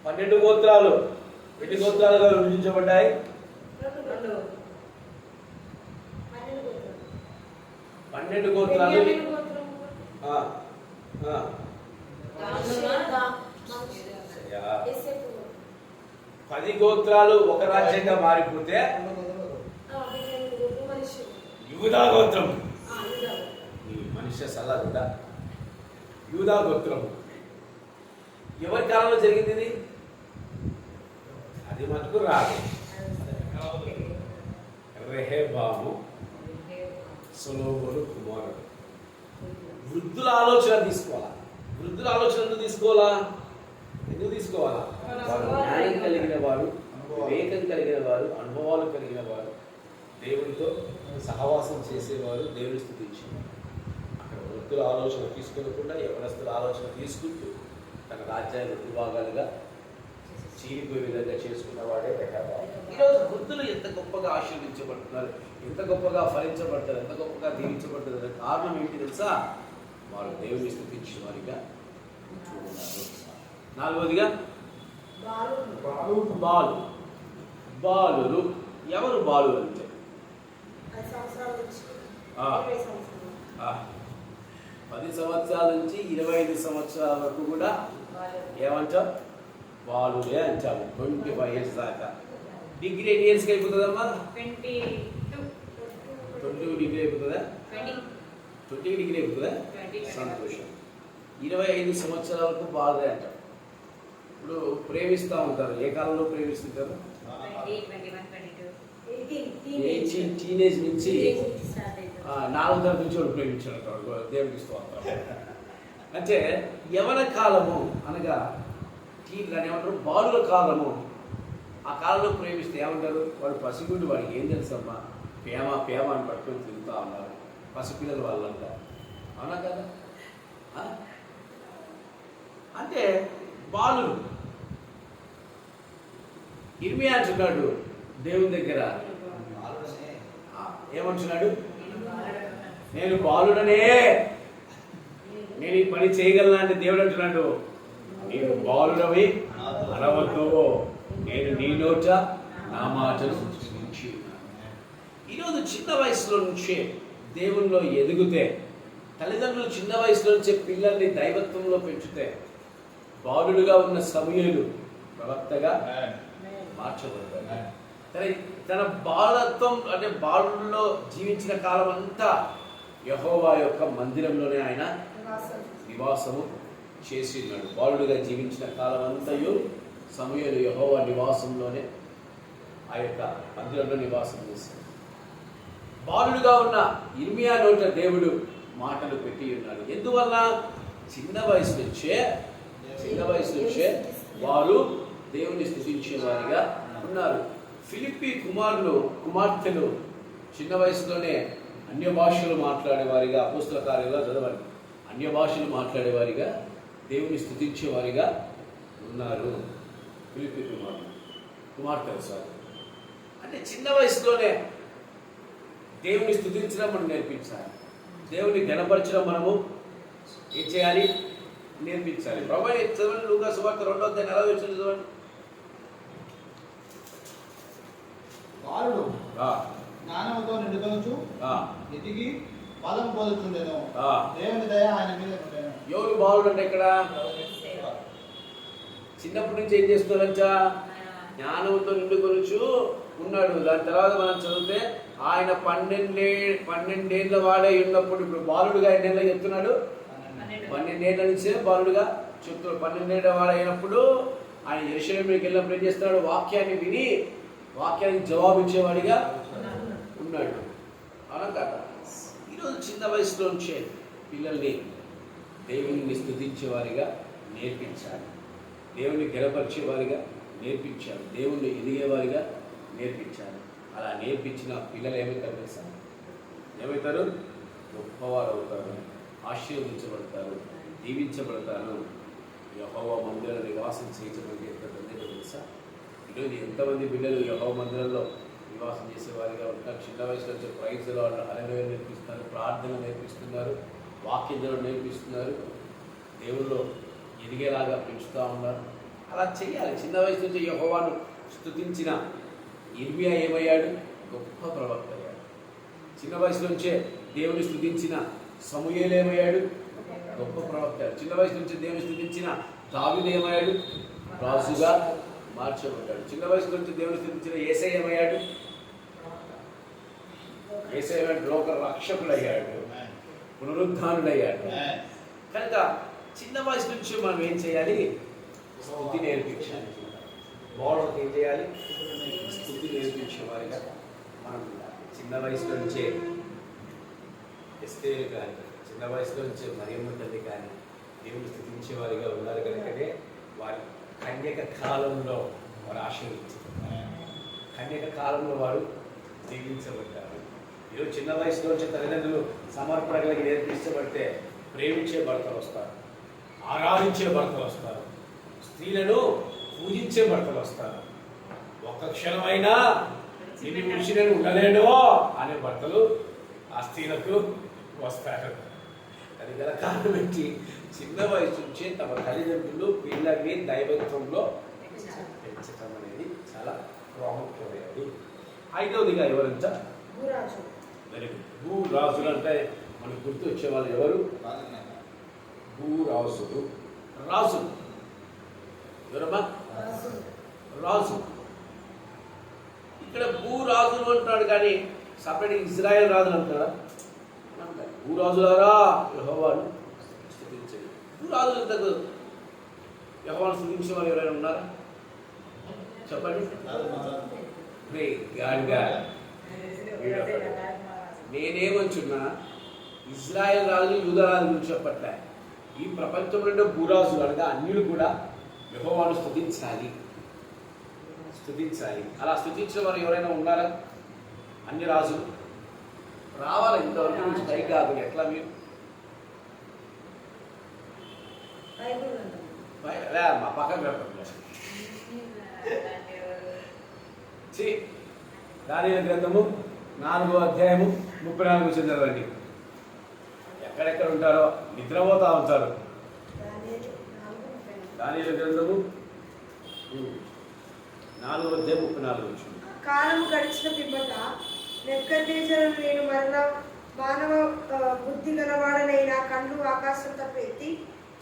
పన్నెండు గోత్రాలు ఎన్ని గోత్రాలుగా విభజించబడ్డాయి? 12 గోత్రాలు. 10 గోత్రాలు ఒక రాజ్యంగా మారిపోతే యూదా గోత్రం, ఈ మనిషి సల్లగుండా యూదా గోత్రం ఎవరి కాలంలో జరిగింది ఇది? అది మటుకు రాదు. రెహబాము సొలొమోను కుమారుడు. వృద్ధుల ఆలోచన తీసుకోవాలా. వృద్ధుల ఆలోచన ఎందుకు తీసుకోవాలా? వారు జ్ఞానం కలిగిన వారు, వివేకం కలిగిన వారు, అనుభవాలు కలిగిన వారు, దేవునితో సహవాసం చేసేవారు, దేవుని స్తుతించేవారు. అక్కడ వృద్ధుల ఆలోచన తీసుకోకుండా యవనస్తుల ఆలోచన తీసుకుంటూ తన రాజ్యాన్ని 2 భాగాలుగా చీలిపోయే విధంగా చేసుకున్నవాడే రెహబాము. ఈరోజు వృద్ధులు ఎంత గొప్పగా ఆశీర్వించబడుతున్నారు, ఎంత గొప్పగా ఫలించబడతారు, ఎంత గొప్పగా దీవించబడుతున్నారు. కారణం ఏంటి తెలుసా? వారు దేవుని స్తుతించిన వారిగా ఉంటున్నారు. 4వదిగా బాలురు. ఎవరు బాలు అంటే 10 సంవత్సరాల నుంచి 25 సంవత్సరాల వరకు కూడా ఏమంటాం? బాలులే అంటాము. 25 years దాకా. డిగ్రీ ఎన్ని ఇయర్స్కి అయిపోతుందమ్మా? 22 డిగ్రీ అయిపోతుందా? 20 డిగ్రీ అయిపోతుందా? సంతోషం. 25 సంవత్సరాల వరకు బాలులే అంటాం. ఇప్పుడు ప్రేమిస్తూ ఉంటారు. ఏ కాలంలో ప్రేమిస్తుంటారు? 18 టీనేజ్ నుంచి 4వ తరగతి నుంచి వాడు ప్రేమించాడు. దేవుడికి ఇస్తూ ఉంటారు. అంటే యవన కాలము అనగా ఏమంటారు? బాలుల కాలము. ఆ కాలంలో ప్రేమిస్తే ఏమంటారు? వాడు పసిగుండి, వాడికి ఏం తెలుసమ్మా, ప్రేమ అని పట్టుకొని తిరుగుతూ ఉన్నారు పసిపిల్లలు వాళ్ళంతా. అవునా కదా? అంటే బాలులు. ఇర్మియా అంటున్నాడు దేవుని దగ్గర, ఏమంటున్నాడు? నేను బాలుడనే, నేను ఈ పని చేయగలనా అంటే దేవుడు అంటున్నాడు, నేను బాలుడవి అనవద్దు, నేను నీ నోట నా మాటలు సృష్టించి. ఈరోజు చిన్న వయసులో నుంచే దేవునిలో ఎదిగితే, తల్లిదండ్రులు చిన్న వయసులో నుంచే పిల్లల్ని దైవత్వంలో పెంచితే, బాలుడుగా ఉన్న సమూయేలు ప్రవక్తగా మార్చబడతాడు. తన బాలత్వం అంటే బాలుల్లో జీవించిన కాలం అంతా యెహోవా యొక్క మందిరంలోనే ఆయన నివాసము చేసి ఉన్నాడు. బాలుడుగా జీవించిన కాలం అంతయు సమూయేలు యెహోవా నివాసంలోనే ఆ యొక్క మందిరంలో నివాసం చేశాడు. బాలుడుగా ఉన్న ఇర్మియా నోట దేవుడు మాటలు పెట్టి ఉన్నాడు. ఎందువల్ల? చిన్న వయసు నుంచే వారు దేవుని స్తుతించే వారిగా ఉన్నారు. ఫిలిప్పీ కుమార్తెలు చిన్న వయసులోనే అన్య భాషలు మాట్లాడేవారిగా, అపోస్తల కార్యాల్లో చదవండి, అన్య భాషలు మాట్లాడేవారిగా, దేవుని స్తుతించేవారిగా ఉన్నారు. ఫిలిప్పీ కుమార్తెలు సార్ అంటే చిన్న వయసులోనే దేవుని స్తుతించడం మనం నేర్పించాలి. దేవుని గణపరచడం మనము ఏం చేయాలి? నేర్పించాలి. ప్రభువు చదవండి, లూకా సువార్త 2:40 చదవండి. బాలుడు జ్ఞానముతో నిండుకొనుచు ఎదిగి బలం పొందుతుండెను. ఆ. దేవుని దయ ఆయన మీద ఉండెను. ఎవరు బాలుడు అంటే ఇక్కడ చిన్నప్పటి నుంచి ఏం చేస్తున్నారంట? జ్ఞానంతో నిండుకొనుచు ఉన్నాడు. దాని తర్వాత మనం చదివితే ఆయన 12 వాడే ఉన్నప్పుడు, ఇప్పుడు బాలుడుగా ఎన్నేళ్ళ చెప్తున్నాడు? 12 నుంచే బాలుడుగా చెప్తున్నాడు. 12 వాడు అయినప్పుడు ఆయన యెరూషలేముకి వెళ్ళినప్పుడు ఏం చేస్తున్నాడు? వాక్యాన్ని విని వాక్యానికి జవాబు ఇచ్చేవాడిగా ఉన్నాడు. అవునా కదా? ఈరోజు చిన్న వయసులోంచే పిల్లల్ని దేవుని స్తుతించేవారిగా నేర్పించాలి, దేవుని గెలపరిచేవారిగా నేర్పించాలి, దేవుణ్ణి ఎదిగేవారిగా నేర్పించాలి. అలా నేర్పించిన పిల్లలు ఏమవుతారు తెలుసా? ఏమవుతారు? గొప్పవారు అవుతారు, ఆశీర్వదించబడతారు, దీవించబడతారు. యెహోవా మందిరంలో నివాసం చేయించబడి ఎంతమంది తెలుసా? ఈరోజు ఎంతమంది పిల్లలు యెహోవా మందిరంలో నివాసం చేసేవారిగా ఉంటారు. చిన్న వయసులో వచ్చే ప్రైజ్లో హల్లెలూయా నేర్పిస్తున్నారు, ప్రార్థన నేర్పిస్తున్నారు, వాక్యం నేర్పిస్తున్నారు, దేవుల్లో ఎదిగేలాగా పెంచుతూ ఉన్నారు. అలా చేయాలి. చిన్న వయసు నుంచి యెహోవాను స్తుతించిన ఇర్మియా ఏమయ్యాడు? గొప్ప ప్రవక్త అయ్యాడు. చిన్న వయసు నుంచే దేవుని స్తుతించిన సమూయేలు ఏమయ్యాడు? గొప్ప ప్రవక్త. చిన్న వయసు నుంచి దేవుని స్తుతించిన దావీదు ఏమయ్యాడు? రాజుగా మార్చబడ్డాడు. చిన్న వయసు నుంచి దేవుని స్తుతించిన యేసయ్య ఏమయ్యాడు? యేసయ్య లోక రక్షకుడు అయ్యాడు, పునరుద్ధానుడయ్యాడు. కనుక చిన్న వయసు నుంచి మనం ఏం చేయాలి? స్తుతి నేర్పించాలి. బాలులకు ఏం చేయాలి? స్తుతి నేర్పించే వారిగా మనం చిన్న వయసులో నుంచే ఎస్తేరు కానీ, చిన్న వయసులో నుంచే మరియమ్మ తల్లి కానీ దేవుని స్తుతించే వారిగా ఉన్నారు. కనుకనే వారి కన్యక కాలంలో వారు ఆశీర్వించారు, కన్యక కాలంలో వారు దీవించబడ్డారు. ఈరోజు చిన్న వయసులో వచ్చే తల్లిదండ్రులు సమర్పణలకి నేర్పించబడితే ప్రేమించే భర్తలు వస్తారు, ఆరాధించే భర్తలు వస్తారు, స్త్రీలను పూజించే భర్తలు వస్తారు. ఒక్క క్షణమైనా నిన్ను విడిచి నేను ఉండలేను అనే భర్తలు ఆ స్త్రీలకు వస్తారు. అది గల కారణం ఏంటి? చిన్న వయసు నుంచే తమ తల్లిదండ్రులు పిల్లల్ని దైవత్వంలో పెంచటం అనేది చాలా ప్రాముఖ్యమైనది. ఐదవదిగా ఎవరంట? భూరాజు. Very good. భూరాజులు అంటే మనకు గుర్తు వచ్చే వాళ్ళు ఎవరు? భూరాజులు. రాజులు ఎవరమ్మా? రాజు. ఇక్కడ భూరాజులు అంటున్నాడు కానీ సపరేట్ ఇజ్రాయెల్ రాజులు అంటారా? భూరాజులారా యెహోవాను స్తుతించండి. భూరాజులు ఇంతకు యెహోవాను స్తుతించే వాళ్ళు ఎవరైనా ఉన్నారా? చెప్పండి. నేనేమంటున్నా, ఇజ్రాయెల్ రాజు యూదా రాజు గురించి చెప్పట్లే. ఈ ప్రపంచంలో భూరాజులు అనగా అన్యులు కూడా యెహోవాను స్తుతించాలి. అలా స్తుతించిన వారు ఎవరైనా ఉన్నారా? అన్ని రాజులు రావాలి. ఇంతవరకు నుంచి పై కాదు. ఎట్లా మీరు మా పక్కన దానియేలు గ్రంథము 4వ అధ్యాయము 34 చదవండి. ఎక్కడెక్కడ ఉంటారో నిద్రపోతా ఉంటారు. దానియేలు గ్రంథము 4వ అధ్యాయం 34. కాలము గడిచిన పిమ్మట నెబుకద్నెజరు నేను మానవ బుద్ధి గలవాడనైనా కళ్ళు ఆకాశం తప్పు ఎత్తి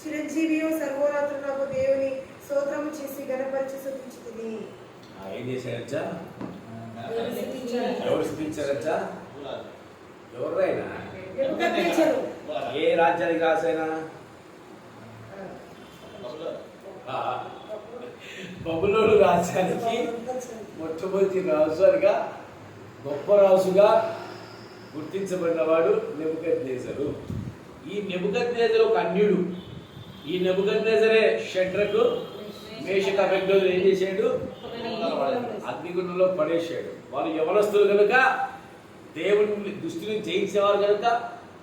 చిరంజీవియు సర్వోన్నతులకు దేవుని స్తోత్రము చేసి గణపరిచి స్తుతించుతిని. ఏం చేశారచ్చా? ఎవరు స్తుతించారచ్చా? ఎవరైనా నెబుకద్నెజరు ఏ రాజ్యానికి రాసైనా? బబులోను రాజ్యానికి మొట్టమొదటి రాజుగా గొప్ప రాజుగా గుర్తించబడినవాడు నెబుకద్నెజరు. ఈ నెబుకద్నెజరు ఒక అన్యుడు. ఈ నెబుకద్నెజరే షడ్రకు మేషక అబేద్నెగోను ఏం చేశాడు? అగ్నిగుండంలో పడేశాడు. వాళ్ళు యవనస్తులు కనుక, దేవుని దృష్టిని జయించేవారు కనుక,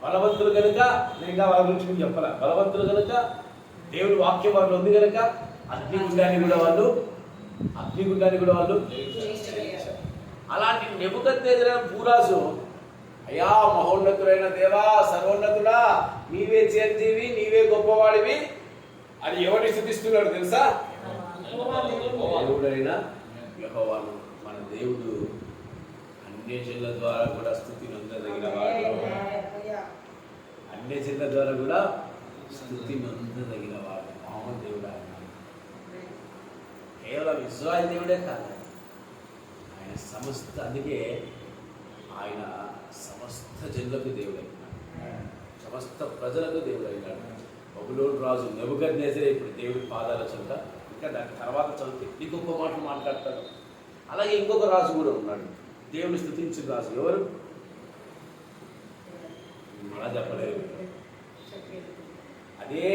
బలవంతులు కనుక, నేను వాళ్ళ గురించి మీకు చెప్పాల, బలవంతులు కనుక, దేవుని వాక్యం వాళ్ళు ఉంది కనుక అగ్నిగుండాన్ని కూడా వాళ్ళు అలాంటి నెబుకద్నెజరు భూరాజు, అయ్యా మహోన్నతుడైన దేవా, సర్వోన్నతుడా, నీవే చిరంజీవి, నీవే గొప్పవాడివి అని ఎవరిని స్తుతిస్తున్నాడు తెలుసా? దేవుడైన యెహోవాను. మన దేవుడు అన్యజనుల ద్వారా కూడా స్తుతి నొందదగిన వాడు, అన్యజనుల ద్వారా కూడా స్తుతి నొందదగిన వాడు. మామూలు దేవుడు ఆయన, కేవలం ఇశ్రాయేలు దేవుడే కాదు, ఆయన సమస్త, అందుకే ఆయన సమస్త జనులకు దేవుడైనాడు, సమస్త ప్రజలకు దేవుడైనాడు. బబులోను రాజు నెబుకద్నెజరు ఇప్పుడు దేవుడి పాదాల చెంత, ఇంకా దాని తర్వాత చదివితే ఇంకొక మాట మాట్లాడతాడు. అలాగే ఇంకొక రాజు కూడా ఉన్నాడు, దేవుని స్తుతించిన రాజు. ఎవరు? మళ్ళా చెప్పలేదు. అదే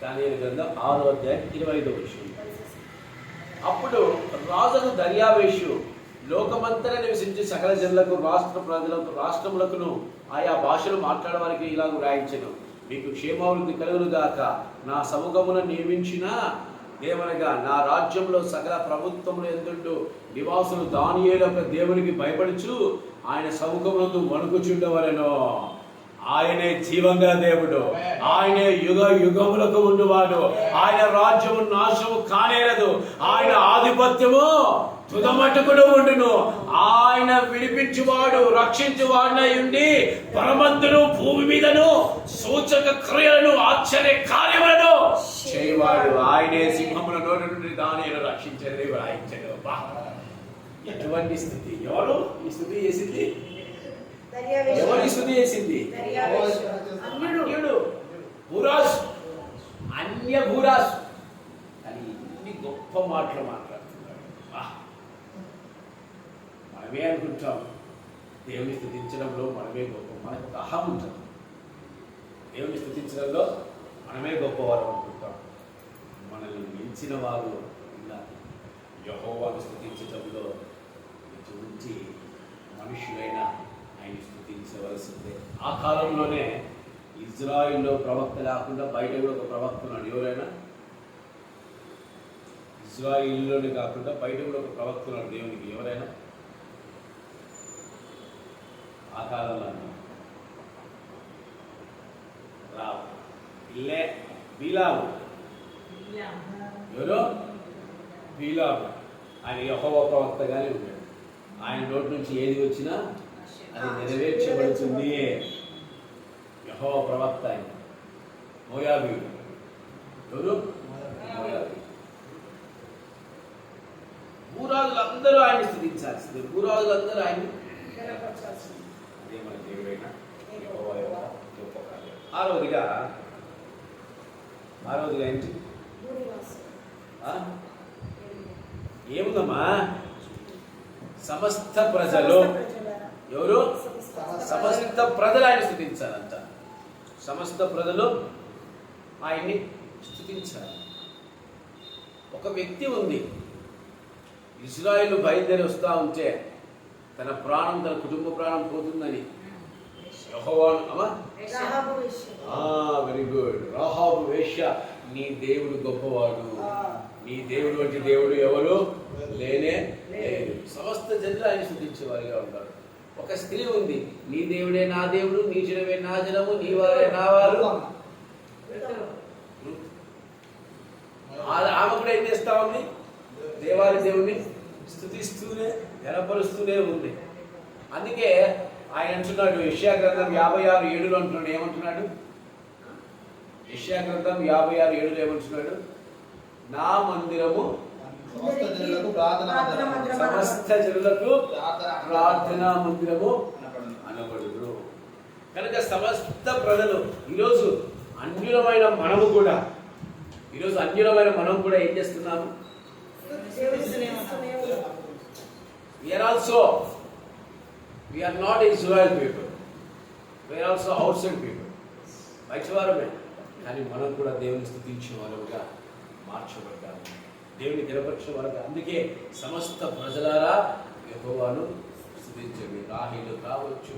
దానియేలు గ్రంథం 6వ అధ్యాయం 25వ వచనం. అప్పుడు రాజును దర్యావేషు లోకమంతటా నివసించి సకల జనులకు రాష్ట్ర ప్రజలకు రాష్ట్రములకును ఆయా భాషలు మాట్లాడవారికి ఇలాగ వ్రాయించెను. మీకు క్షేమాభివృద్ధి కలుగును గాక. నా సముఖమున నియమించిన దేవనగా నా రాజ్యంలో సకల ప్రభుత్వములు ఎందుండు నివాసులు దానియేలు యొక్క దేవునికి భయపడుచు ఆయన సముఖమునందు వణుకుచుండవలెను. ఆయనే జీవంగా దేవుడు, ఆయనే యుగ యుగములకు ఉండువాడు. ఆయన రాజ్యము నాశము కానేరదు, ఆయన ఆధిపత్యము తుదమట్టుకుడు ఉండును. ఆయన విడిపించువాడు, రక్షించువాడై ఉండి పరమంతును భూమి మీదను సూచక క్రియలను ఆశ్చర్య కార్యములను చేయవాడు. ఆయనే సింహముల నోటి నుండి దానియేలును రక్షించే దేవుడు ఆయన. ఎటువంటి స్థితి! ఎవరు ఈ స్థితి చేసింది? ఎవరి స్థుతి చేసింది? అన్యుడు, భూరాజు, అన్య భూరాజు. అని ఇన్ని గొప్ప మాటలు మాట్లాడుతున్నాడు. మనమే అనుకుంటాం దేవుని స్తుతించడంలో మనమే గొప్ప, మనకు ఒక అహం ఉంటుంది. దేవుని స్తుతించడంలో మనమే గొప్పవారు అనుకుంటాం. మనల్ని మించిన వారు ఉన్నారు. యెహోవాను స్తుతించడంలో ఇటువంటి మనుషులైన ఆయన స్థుతించవలసిందే. ఆ కాలంలోనే ఇజ్రాయిల్లో ప్రవక్త లేకుండా బయట కూడా ఒక ప్రవక్త ఉన్నాడు. ఎవరైనా? ఇజ్రాయిల్లోనే కాకుండా బయట కూడా ఒక ప్రవక్త ఉన్నాడు దేవునికి. ఎవరైనా? ఆ కాలంలో రావు, ఇల్లే బీలాము. ఎవరో బీలాము. ఆయన యెహోవా ప్రవక్తగానే ఉన్నాడు. ఆయన నోటి నుంచి ఏది వచ్చినా అది నెరవేర్చబడుతుంది. యెహోవా ప్రవక్త ఆయన. మోయాబీయుడు. ఎవరు? మోయాబీ. భూరాజులందరూ ఆయన స్తుతించాల్సిందే, భూరాజులందరూ ఆయన. అదే మన దేవుడైన యెహోవా యొక్క గొప్ప కార్యం. ఆరవదిగా ఏంటి? ఏముందమ్మా? సమస్త ప్రజలు. ఎవరు? సమస్త ప్రజలు ఆయన స్తుతించాలంట. సమస్త ప్రజలు ఆయన్ని స్తుతించాలి. ఒక వ్యక్తి ఉంది, ఇశ్రాయేలు బయలుదేరి వస్తూ ఉంటే తన ప్రాణం, తన కుటుంబ ప్రాణం పోతుందని వెరీ గుడ్. రాహాబు వేశ్య. నీ దేవుడు గొప్పవాడు, నీ దేవుడు వంటి దేవుడు ఎవరు లేనే లేదు. సమస్త జనులు ఆయన స్తుతించేవారిగా ఉంటారు. ఒక స్త్రీ ఉంది, నీ దేవుడే నా దేవుడు, నీ జనమే నా జనము, నీ వారే నా వారు. ఆమె కూడా ఏం చేస్తా ఉంది? దేవాది దేవుణ్ణి స్తుతిస్తూనే గణపరుస్తూనే ఉంది. అందుకే ఆయన అంటున్నాడు, యెషయా గ్రంథం 56:7 అంటున్నాడు. ఏమంటున్నాడు? యెషయా గ్రంథం 56:7 ఏమంటున్నాడు? నా మందిరము సమస్త జనులకు ప్రార్థనా మందిరము అనబడును. కనుక సమస్త ప్రజలు ఈరోజు అన్యులమైన మనము కూడా ఏం చేస్తున్నాము? We are not Israel people. We are also outside people. బయటవారమే. కానీ మనం కూడా దేవుని స్తుతించే వారుగా మార్చబడ్డాము, దేవుని గణపరిచే వారుగా. అందుకే సమస్త ప్రజలారా యెహోవాను స్తుతించండి. రాహేలు కావచ్చు,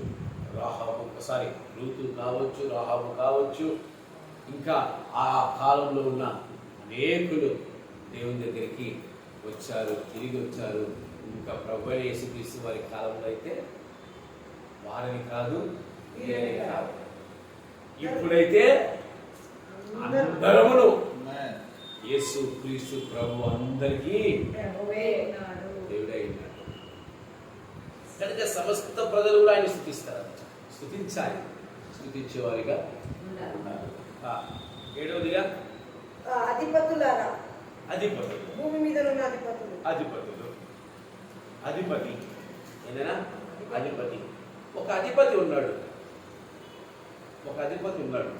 రూతు కావచ్చు, రాహాబు కావచ్చు, ఇంకా ఆ కాలంలో ఉన్న అనేకులు దేవుని దగ్గరికి వచ్చారు, తిరిగి వచ్చారు. ఇంకా ప్రభువైన యేసుక్రీస్తు వారి కాలంలో అయితే వారిని కాదు, వీరిని కాదు. ఇప్పుడైతే అందరమును యేసు క్రీస్తు ప్రభు అందరికీ దేవుడై ఉన్నాడు. కనుక సమస్త ప్రజలు కూడా ఆయన స్తుతిస్తారు. స్తుతించాలి, స్తుతించేవారిగా ఉన్నారు. ఏడవదిగా అధిపతులారా, అధిపతులు. భూమి మీద ఉన్న అధిపతులు. అధిపతులు, అధిపతి ఏదైనా అధిపతి. ఒక అధిపతి ఉన్నాడు, ఒక అధిపతి ఉన్నాడు.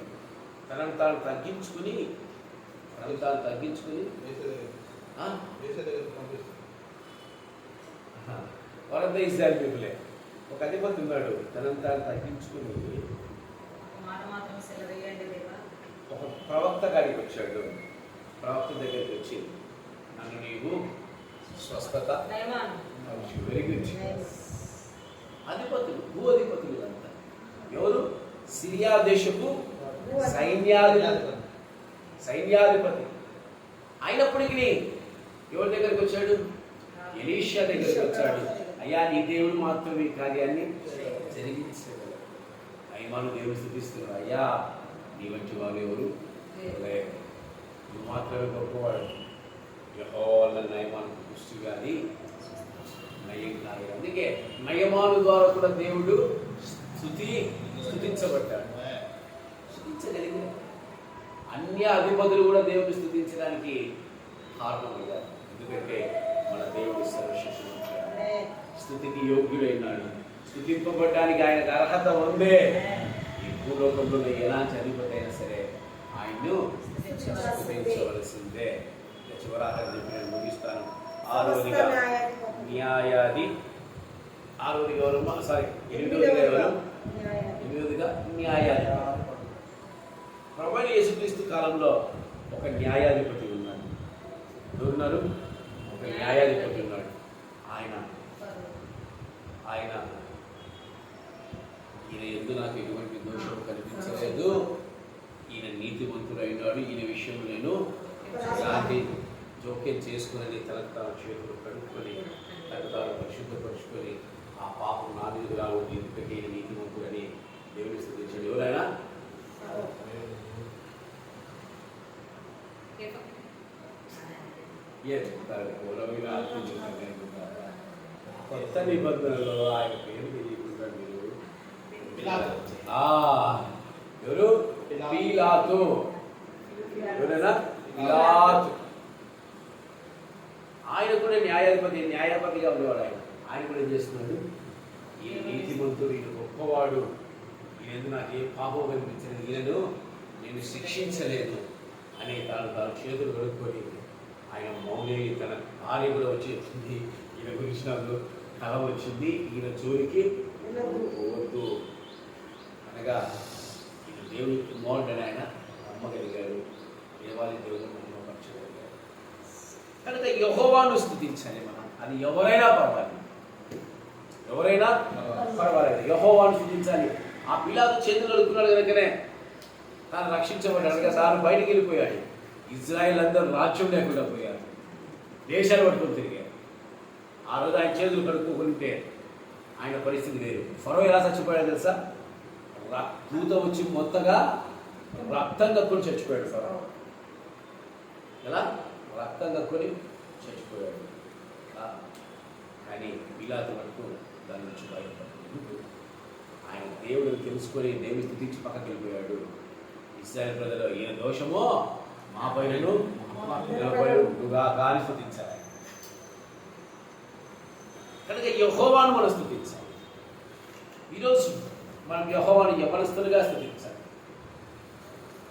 తనను తాను తగ్గించుకుని వరంద ఇజ్రాయెల్ పీపులే. ఒక అధిపతి ఉన్నాడు, తనను తాను తగ్గించుకుని మాట మాత్రం సెలవేయండి దేవా. ఒక ప్రవక్త గారికి వచ్చాడు. ప్రవక్త దగ్గరికి వచ్చి, నన్ను నీవు స్వస్థత దైవాన్. Very good. అధిపతులు, భూ అధిపతులు అంతా ఎవరు? సిరియా దేశపు సైన్యాధిపతి అయినప్పటికీ ఎవరి దగ్గరికి వచ్చాడు? ఎలీషా దగ్గరికి వచ్చాడు. అయ్యా, నీ దేవుడు మాత్రం ఈ కార్యాన్ని జరిగించగలడు. నయమాను దేవుడు స్తుతిస్తున్నాడు. అయ్యా, నీ వంటి వాళ్ళు ఎవరు? నువ్వు మాత్రమే గొప్పవాడు. యెహోవా నయమాను దృష్టి కానీ నయం కాదు. అందుకే నయమాను ద్వారా కూడా దేవుడు స్తుతించబడ్డాడు. స్తుతించగలిగిన అన్య అధిపతులు కూడా దేవుడిని స్తుతించడానికి కారణమయ్యారు. ఎందుకంటే మన దేవుడు సర్వశక్తిమంతుడు, స్తుతికి యోగ్యుడైనాడు. స్తుతింపబడ్డానికి ఆయనకు అర్హత ఉందే. ఈ భూలోకంలో ఎలాంటి అధిపతి అయినా సరే ఆయన్ను స్తుతించవలసిందే. చివరాఖరి చెప్పి నేను ముగిస్తాను. ఆరోదిగా న్యాయాది, ఎనిమిదిగా న్యాయాధిపతి. ప్రభువైన యేసుక్రీస్తు కాలంలో ఒక న్యాయాధిపతి ఉన్నాడు. ఎవరున్నారు? ఒక న్యాయాధిపతి ఉన్నాడు. ఆయన ఈయన ఎందు నాకు ఎటువంటి దోషం కనిపించలేదు, ఈయన నీతిమంతుడైనాడు, ఈయన విషయం నేను ఎలాంటి జోక్యం చేసుకుని తనకు తాను చేతులు కడుక్కొని తనకు తాను పరిశుద్ధపరుచుకొని ఆ పాపం నా మీద రావద్దు, ఎందుకంటే ఈయన నీతిమంతుడని దేవుని స్తుతించాడు. ఎవరైనా కొత్త నిబంధనలో ఆయన పేరు తెలియకుండా మీరు ఎవరు? పీలాతు. ఎవరైనా పిలాతు. ఆయన కూడా న్యాయాధిపతిగా ఉండేవాడు. ఆయన కూడా ఏం చేస్తున్నాడు? ఈయన నీతిమంతుడు, ఈయన గొప్పవాడు, ఈయన నాకు ఏ పాపం కనిపించలేదు, ఈయనను నేను శిక్షించలేదు అని తాను చేతులు కడుక్కొని ఆయన మౌనే. తన భార్య కూడా వచ్చేసింది, ఈయన గురించి నాకు కళ వచ్చింది, ఈయన జోలికి పోవద్దు అనగా ఈయన దేవుని కుమారుడని ఆయన నమ్మగలిగాడు. దేవాలయ దేవుడు మహిమపరచగలిగాడు. కనుక యెహోవాను స్తుతించాలి మనం. అది ఎవరైనా పర్వాలేదు, యెహోవాను స్తుతించాలి. ఆ పిలాతు చేతులు అడుగుతున్నాడు కనుకనే తాను రక్షించబడ్డాడు కదా. తాను బయటికి వెళ్ళిపోయాడు. ఇజ్రాయెల్ అందరూ రాజ్యం లేకుండా పోయారు, దేశాలు పట్టుకొని తిరిగారు. ఆ రోజు ఆయన చేతులు కడుక్కోకుంటే ఆయన పరిస్థితి వేరు. ఫరో ఎలా చచ్చిపోయాడు తెలుసా? దూత వచ్చి మొత్తగా రక్తం కక్కుని చచ్చిపోయాడు ఫరో. ఎలా? రక్తం కక్కుని చచ్చిపోయాడు. కానీ పిలాతు మటుకు దాని నుంచి బయటపడ్డాడు. ఆయన దేవుడిని తెలుసుకొని దేవుని స్తుతించి పక్కకి వెళ్ళిపోయాడు. ఇశ్రాయేలు ప్రజలు ఈయన దోషమో మా పైనను గాని స్తుతించాలి. కనుక యెహోవాను మనం స్తుతించాలి. ఈరోజు మనం యెహోవాను యవనస్తులుగా స్తుతించాలి,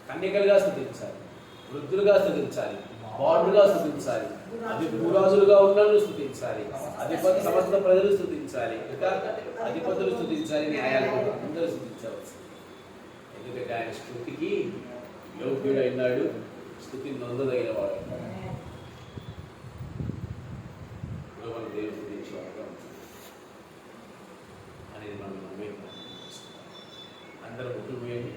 కన్యకలుగా స్తుతించాలి, వృద్ధులుగా స్తుతించాలి, బాలుడుగా స్తుతించాలి, అధిపతులుగా ఉన్నను స్తుతించాలి, సమస్త ప్రజలు స్తుతించాలి, ఇంకా అధిపతులు స్తుతించాలి, న్యాయాధిపతులు అందరూ స్తుతించవచ్చు. ఎందుకంటే ఆయన స్తుతికి యోగ్యుడైనాడు, స్తుతి నొందదగిన వాడు. మనం దేవుడు స్తుతించేవాడుగా అనేది మనం నమ్మే. అందరూ ముట్టుకు పోయండి.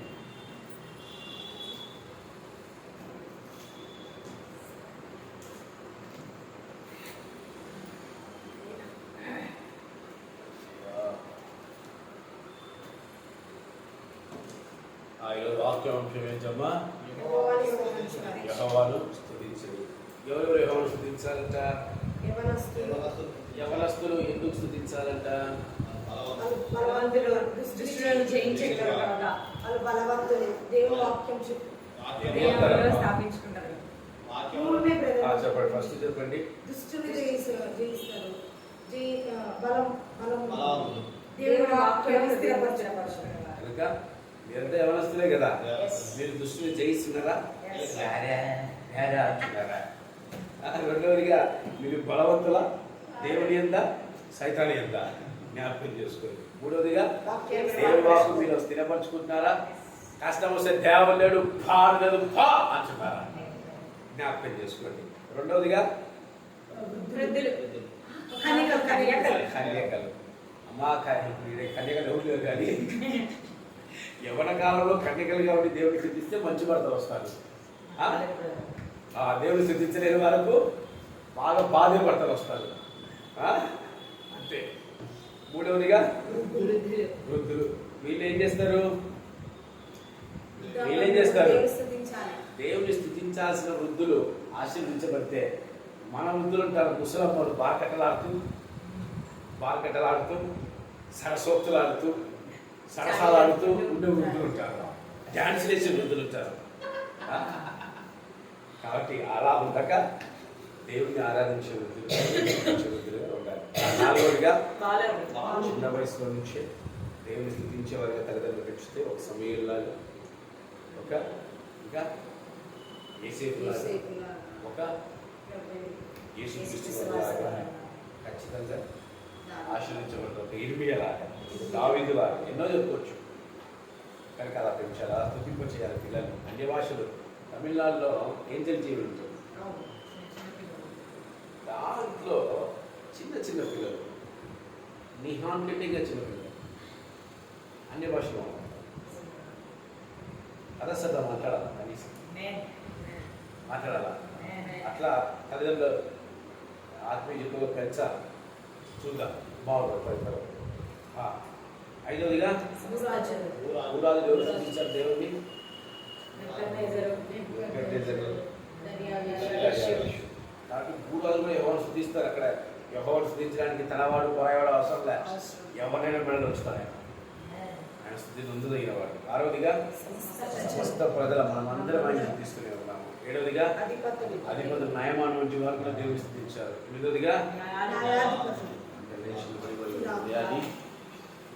ఈరోజు వాక్యాంశం ఏంటమ్మా? యెహోవాను స్తుతించండి. ఎవరెవరు యెహోవాను స్తుతించాలంట? యవనస్తులు ఎందుకు స్తుతించాలంట? బలవంతులు దుష్టులను జయించగలరు కాక వాళ్ళు బలవంతులు దేవుని వాక్యం చెప్పు దేవునిలో స్థాపించుకుంటారు. మూడమే బ్రదర్ చెప్పండి, ఫస్ట్ చెప్పండి. దుష్టుని జయిస్తారు బలం బలవంతులు. దేవుని వాక్యం స్థిరపరచడం. కనుక మీరంతా యవనస్తులే కదా, Yes. మీరు దుష్టుని జయిస్తున్నారా? Yes. అంటున్నారా? రెండవదిగా మీరు బలవంతుల దేవుని ఎంత సైతాని ఎంత జ్ఞాపకం చేసుకోండి. మూడవదిగా దేవుని వాక్కు మీరు స్థిరపరచుకుంటున్నారా? కష్టం వస్తే దేవలేడు పాడలేదు పా అంటున్నారా? జ్ఞాపకం చేసుకోండి. రెండవదిగా వృద్ధులు కన్యకలు. అమ్మా కన్యకలు ఎవరు లేరు కానీ యవన కాలంలో కన్యకలు కాబట్టి దేవుడిని స్థితిస్తే మంచి భర్తలు వస్తారు. దేవుని స్థితించలేని వరకు బాగా బాధ్య భర్తలు వస్తారు. అంతే. మూడవదిగా వృద్ధులు. వీళ్ళు ఏం చేస్తారు? దేవుని స్థుతించాల్సిన వృద్ధులు ఆశీర్వదించబడితే మన వృద్ధులు ఉంటారు ముసలమ్మలు బార్కట్టలాడుతూ సరసోక్తులాడుతూ సరసాలాడుతూ ఉండే వృద్ధులు ఉంటారు. డ్యాన్స్ వేసే వృద్ధులు ఉంటారు. కాబట్టి అలా ఉండక దేవుని ఆరాధించే వృద్ధులుగా ఉండాలి. నాలుగోదిగా చిన్న వయసులో నుంచే దేవుని స్థుతించే వారిగా తల్లిదండ్రులు పెంచితే ఒక సమయంలాగా ఒక ఇంకా ఏసేపులాగా ఒక యేసుక్రీస్తులాగా ఖచ్చితంగా ఆశీర్వించబడ్డ ఒక ఇర్మియాలాగా దావీదులాగా ఎన్నో చెప్పుకోవచ్చు. కనుక అలా పెంచాలి, అలా స్థుతింప చేయాలి పిల్లలు. అన్య భాషలు తమిళనాడులో ఏంజల్ జీవులు ఉంటుంది. దాంట్లో చిన్న చిన్న పిల్లలు నిహాన్ కంటే చిన్న పిల్లలు అన్య భాషలో అరసత మాట్లాడాలి, కనీసం మాట్లాడాలా. అట్లా తల్లిదండ్రులు ఆత్మీయ జీవితంలో పెంచాలి. చూద్దాం, బాగుంటుంది పరిపాలన. ఐదవదిగా ఊరాలు దేవుడు స్థుతించారు. దేవుడిని కాబట్టి ఊరాలు కూడా ఎవరు స్థుతిస్తారు. అక్కడ ఎవరు స్థుతించడానికి తనవాడు పోయేవాడు అవసరం లే, ఎవరినైనా మెడలు వస్తాయి. ఆయన స్థుతి నొందుదగిన వాడు. ఆరవదిగా సమస్త ప్రజల మనమందరం ఆయన స్థుతిస్తూనే ఉన్నాము. ఏడవదిగా అధిపతులు న్యాయమానం వంటి వారు కూడా దేవుని స్థుతించారు. ఎనిమిదవదిగా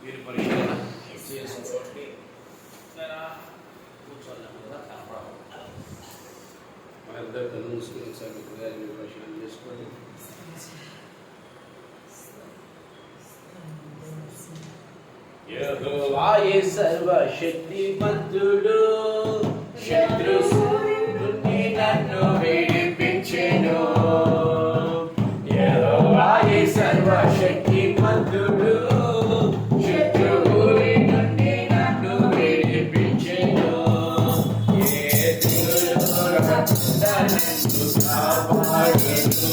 వీరి పరిశీలన చేసుకోండి. కూర్చోలేము కదా, కనపడము. మనందరూ కళ్ళు మూసుకుని ఒకసారి మీరు పరిశీలన చేసుకోండి. యెహోవాయే సర్వశక్తిమంతుడు, శత్రువు నుండి నన్ను విడిపించెను. యెహోవాయే సర్వశక్తిమంతుడు, శత్రువు నుండి నన్ను విడిపించెను. నన్ను కాపాడును,